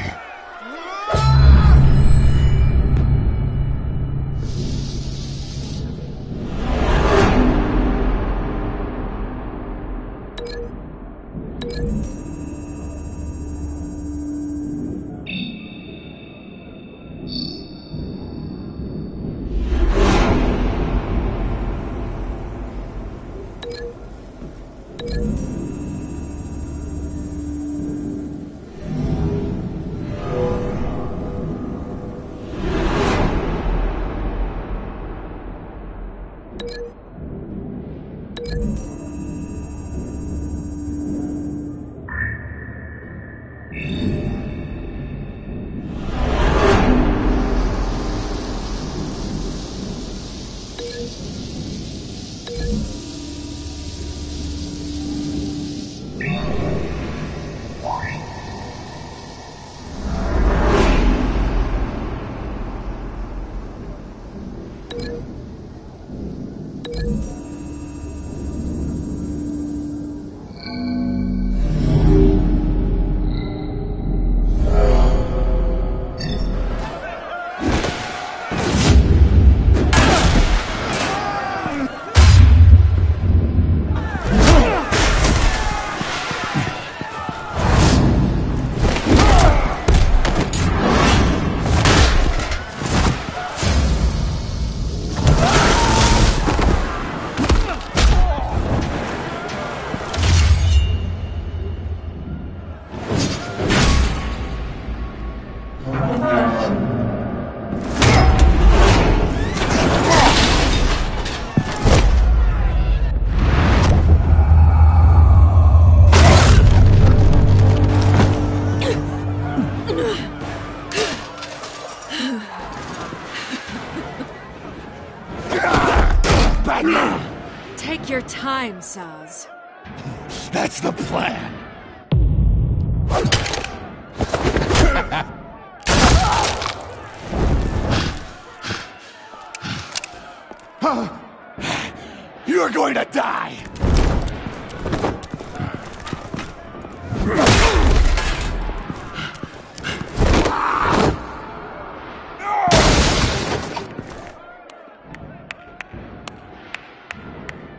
Take your time, Saz. That's the plan. You're going to die!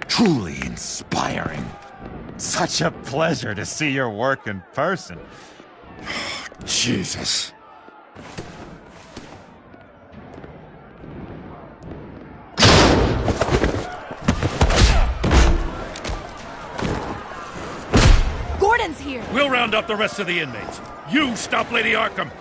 Truly inspiring. Such a pleasure to see your work in person. Jesus. Gordon's here! We'll round up the rest of the inmates. You stop Lady Arkham!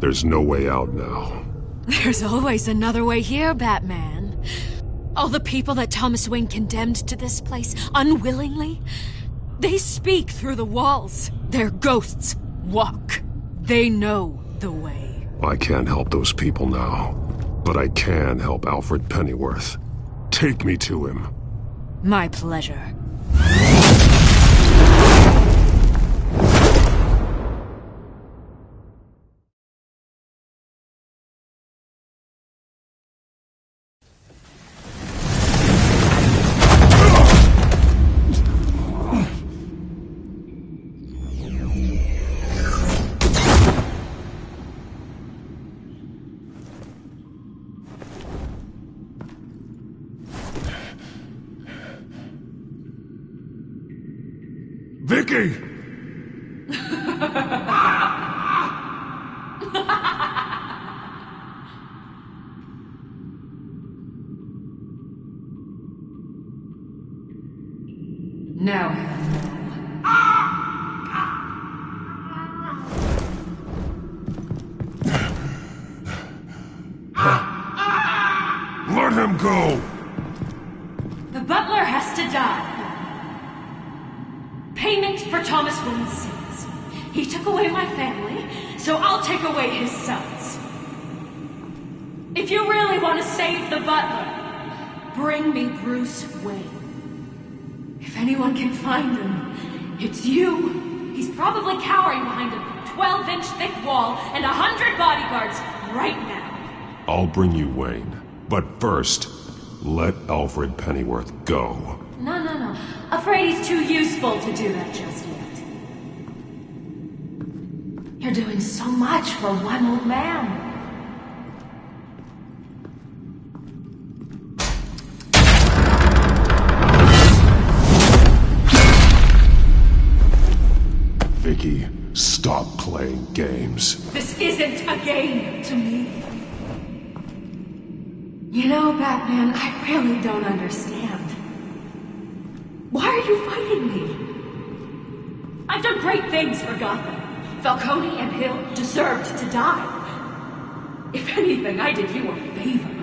There's no way out now. There's always another way here, Batman. All the people that Thomas Wayne condemned to this place unwillingly, they speak through the walls. Their ghosts walk. They know the way. I can't help those people now, but I can help Alfred Pennyworth. Take me to him. My pleasure. Vicky! Now. Let him go! The butler has to die. Payment for Thomas Wayne's sins. He took away my family, so I'll take away his sons. If you really want to save the butler, bring me Bruce Wayne. If anyone can find him, it's you. He's probably cowering behind a 12-inch thick wall and 100 bodyguards right now. I'll bring you Wayne. But first, let Alfred Pennyworth go. No. Afraid he's too useful to do that just yet. You're doing so much for one old man. Vicky, stop playing games. This isn't a game to me. You know, Batman, I really don't understand. Why are you fighting me? I've done great things for Gotham. Falcone and Hill deserved to die. If anything, I did you a favor.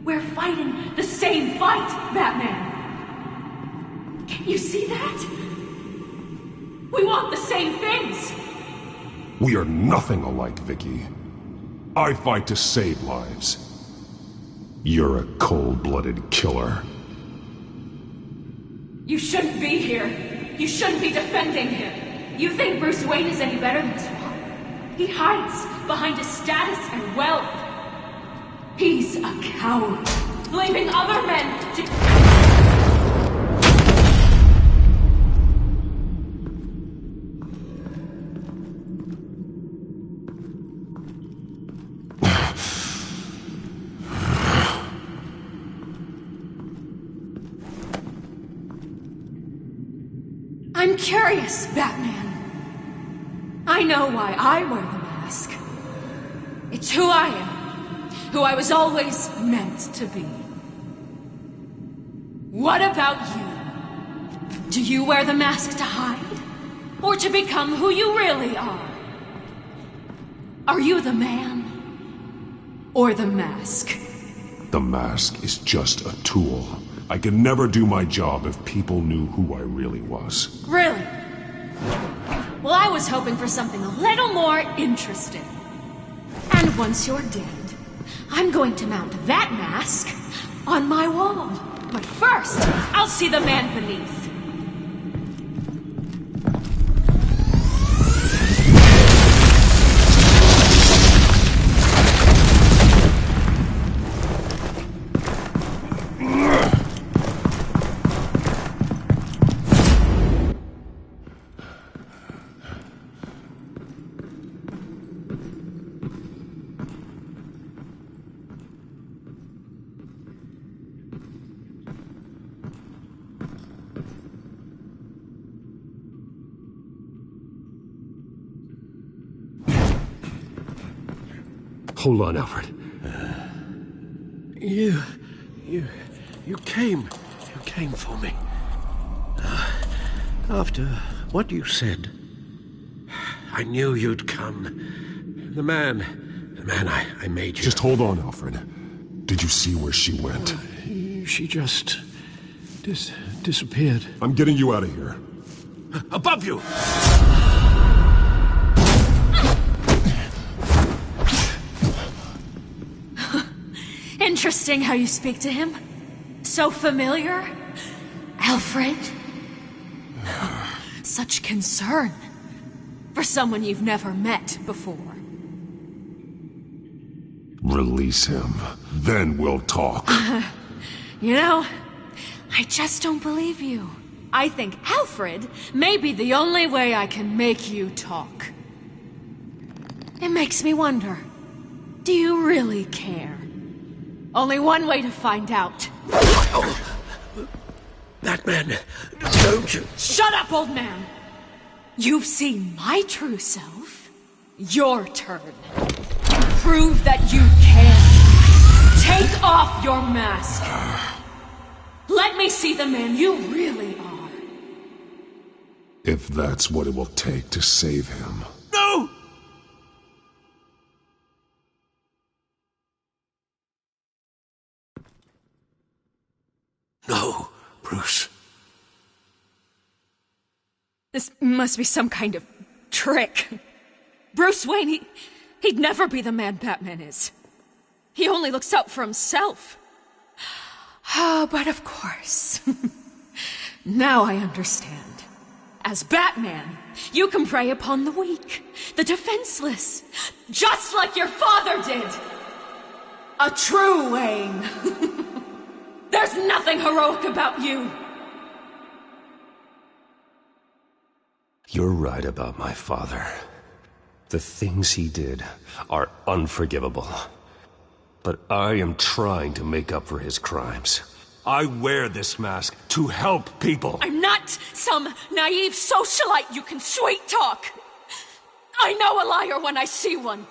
We're fighting the same fight, Batman. Can't you see that? We want the same things. We are nothing alike, Vicky. I fight to save lives. You're a cold-blooded killer. You shouldn't be here. You shouldn't be defending him. You think Bruce Wayne is any better than his father? He hides behind his status and wealth. He's a coward, leaving other men to... I'm curious, Batman. I know why I wear the mask. It's who I am. Who I was always meant to be. What about you? Do you wear the mask to hide? Or to become who you really are? Are you the man? or the mask? The mask is just a tool. I could never do my job if people knew who I really was. Really? Well, I was hoping for something a little more interesting. And once you're dead, I'm going to mount that mask on my wall. But first, I'll see the man beneath. Hold on, Alfred. You came for me. After what you said, I knew you'd come. The man I made you. Just hold on, Alfred. Did you see where she went? She just disappeared. I'm getting you out of here. Above you! Interesting how you speak to him. So familiar. Alfred. Such concern for someone you've never met before. Release him. Then we'll talk. You know, I just don't believe you. I think Alfred may be the only way I can make you talk. It makes me wonder, do you really care? Only one way to find out. Batman, don't you... Shut up, old man! You've seen my true self. Your turn. Prove that you can. Take off your mask. Let me see the man you really are. If that's what it will take to save him. No! No, Bruce. This must be some kind of trick. Bruce Wayne, he'd never be the man Batman is. He only looks out for himself. But of course. Now I understand. As Batman, you can prey upon the weak, the defenseless, just like your father did. A true Wayne. There's nothing heroic about you. You're right about my father. The things he did are unforgivable. But I am trying to make up for his crimes. I wear this mask to help people. I'm not some naive socialite you can sweet talk. I know a liar when I see one.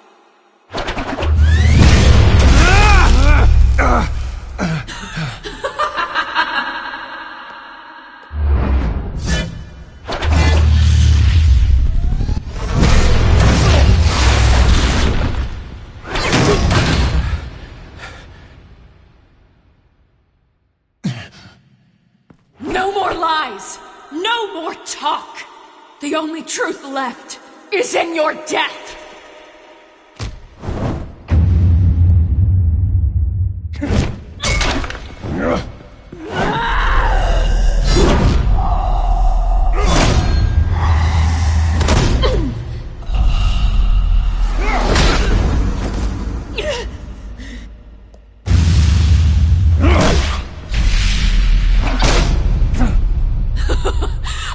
No more lies! No more talk! The only truth left is in your death!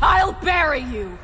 I'll bury you!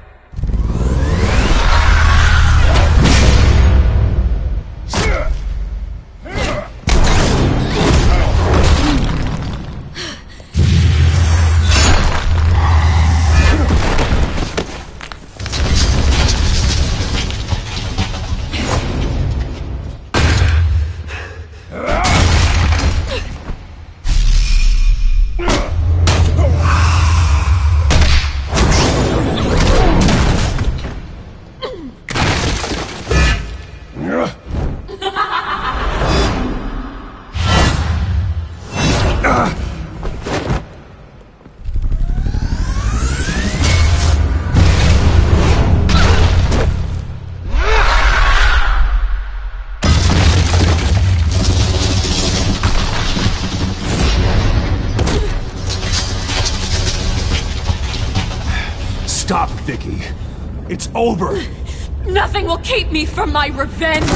Stop, Vicky. It's over. Nothing will keep me from my revenge.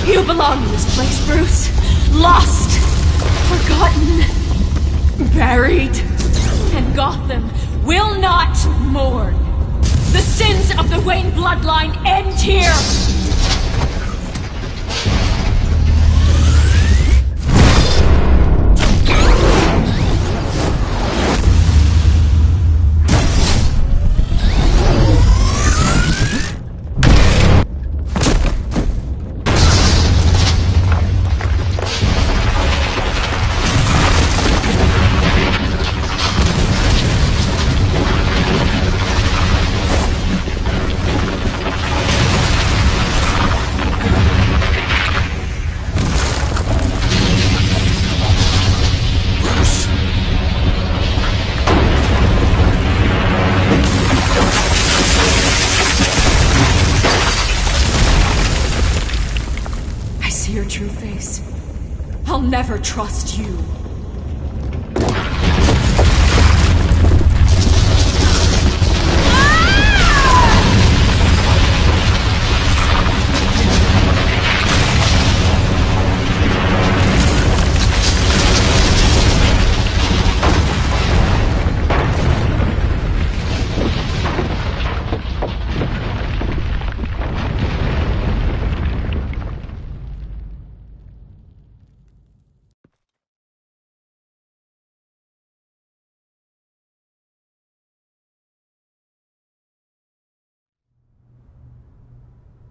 You belong in this place, Bruce. Lost, forgotten, buried. And Gotham will not mourn. The sins of the Wayne bloodline end here. Your true face. I'll never trust you.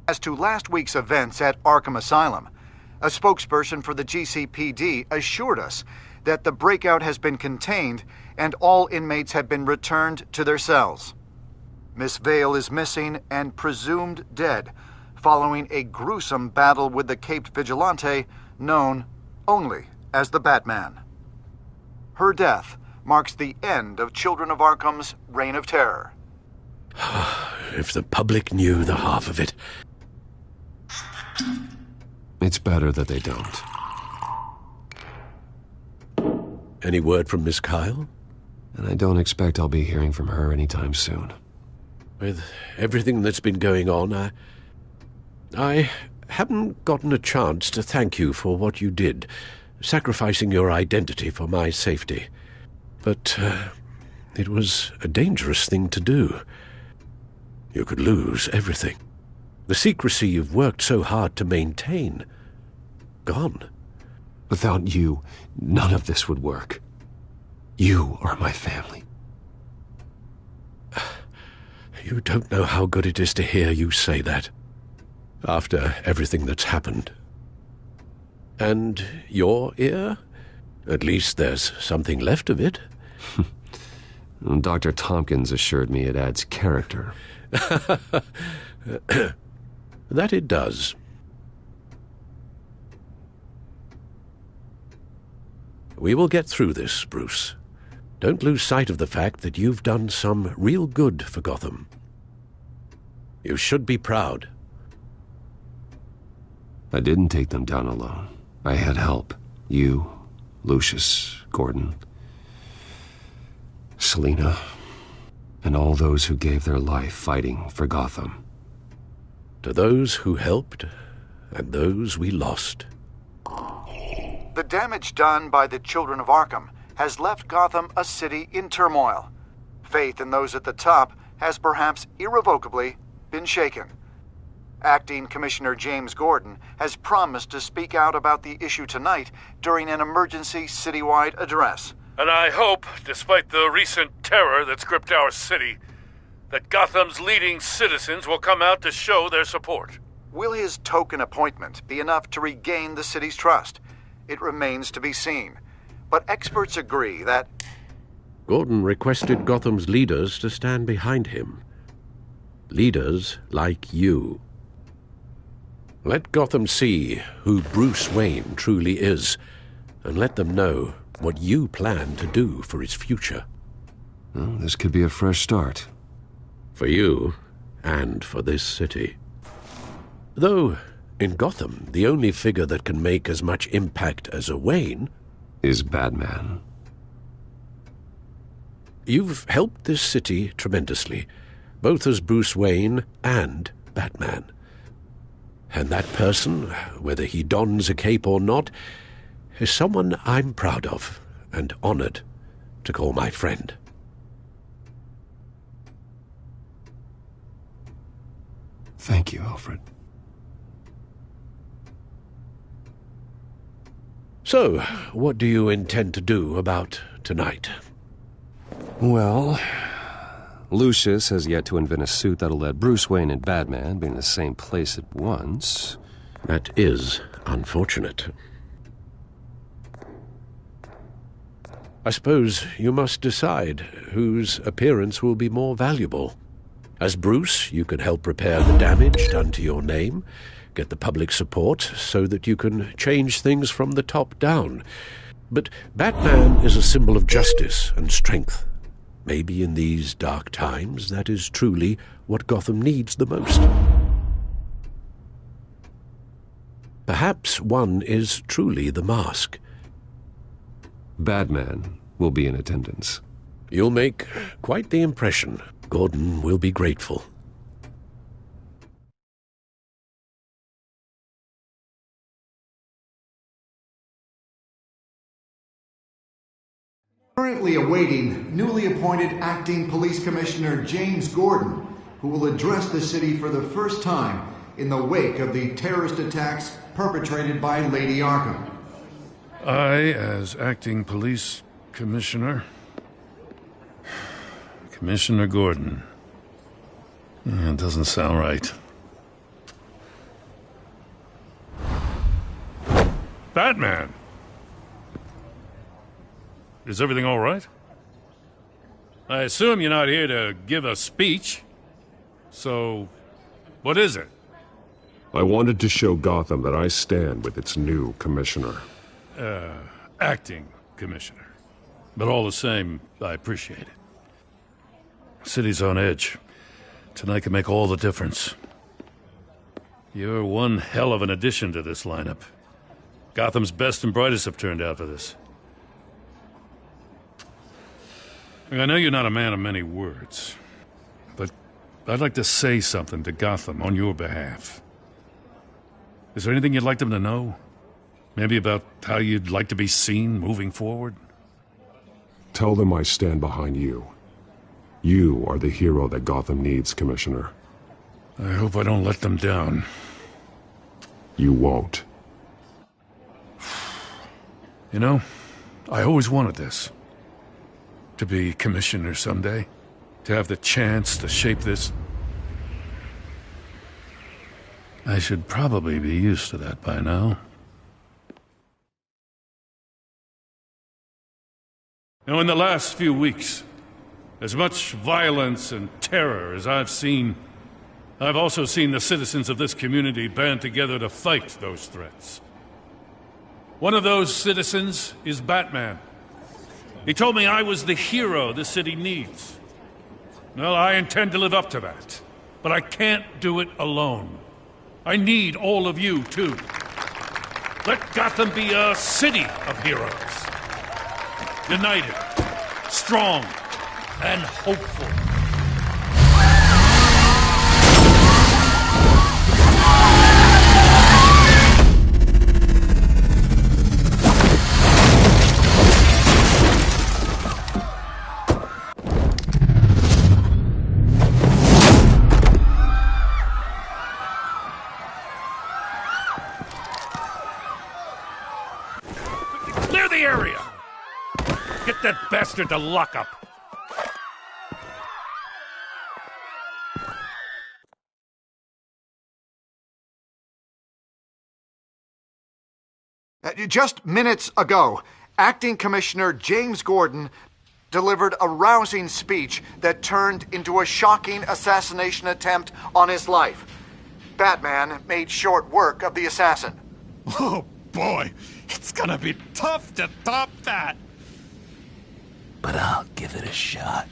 As to last week's events at Arkham Asylum, a spokesperson for the GCPD assured us that the breakout has been contained and all inmates have been returned to their cells. Miss Vale is missing and presumed dead, following a gruesome battle with the caped vigilante known only as the Batman. Her death marks the end of Children of Arkham's reign of terror. If the public knew the half of it. It's better that they don't. Any word from Miss Kyle? And I don't expect I'll be hearing from her anytime soon. With everything that's been going on, I haven't gotten a chance to thank you for what you did, sacrificing your identity for my safety. But it was a dangerous thing to do. You could lose everything. The secrecy you've worked so hard to maintain. Gone. Without you, none of this would work. You are my family. You don't know how good it is to hear you say that. After everything that's happened. And your ear? At least there's something left of it. Dr. Tompkins assured me it adds character. That it does. We will get through this, Bruce. Don't lose sight of the fact that you've done some real good for Gotham. You should be proud. I didn't take them down alone. I had help. You, Lucius, Gordon, Selina, and all those who gave their life fighting for Gotham. To those who helped, and those we lost. The damage done by the Children of Arkham has left Gotham a city in turmoil. Faith in those at the top has perhaps irrevocably been shaken. Acting Commissioner James Gordon has promised to speak out about the issue tonight during an emergency citywide address. And I hope, despite the recent terror that's gripped our city, that Gotham's leading citizens will come out to show their support. Will his token appointment be enough to regain the city's trust? It remains to be seen. But experts agree that Gordon requested Gotham's leaders to stand behind him. Leaders like you. Let Gotham see who Bruce Wayne truly is, and let them know what you plan to do for its future. Well, this could be a fresh start. For you, and for this city. Though, in Gotham, the only figure that can make as much impact as a Wayne is Batman. You've helped this city tremendously, both as Bruce Wayne and Batman. And that person, whether he dons a cape or not, is someone I'm proud of and honored to call my friend. Thank you, Alfred. So, what do you intend to do about tonight? Well, Lucius has yet to invent a suit that'll let Bruce Wayne and Batman be in the same place at once. That is unfortunate. I suppose you must decide whose appearance will be more valuable. As Bruce, you can help repair the damage done to your name, get the public support so that you can change things from the top down. But Batman is a symbol of justice and strength. Maybe in these dark times, that is truly what Gotham needs the most. Perhaps one is truly the mask. Batman will be in attendance. You'll make quite the impression. Gordon will be grateful. Currently awaiting newly appointed Acting Police Commissioner James Gordon, who will address the city for the first time in the wake of the terrorist attacks perpetrated by Lady Arkham. I, as Acting Police Commissioner... Commissioner Gordon. It doesn't sound right. Batman! Is everything all right? I assume you're not here to give a speech. So, what is it? I wanted to show Gotham that I stand with its new commissioner. Acting commissioner. But all the same, I appreciate it. City's on edge. Tonight can make all the difference. You're one hell of an addition to this lineup. Gotham's best and brightest have turned out for this. I know you're not a man of many words, but I'd like to say something to Gotham on your behalf. Is there anything you'd like them to know? Maybe about how you'd like to be seen moving forward? Tell them I stand behind you. You are the hero that Gotham needs, Commissioner. I hope I don't let them down. You won't. You know, I always wanted this. To be commissioner someday. To have the chance to shape this. I should probably be used to that by now. In the last few weeks, as much violence and terror as I've seen, I've also seen the citizens of this community band together to fight those threats. One of those citizens is Batman. He told me I was the hero the city needs. Well, I intend to live up to that, but I can't do it alone. I need all of you, too. Let Gotham be a city of heroes. United, strong, and hopeful. area! Get that bastard to lock up! Just minutes ago, Acting Commissioner James Gordon delivered a rousing speech that turned into a shocking assassination attempt on his life. Batman made short work of the assassin. Oh boy, it's gonna be tough to top that. But I'll give it a shot.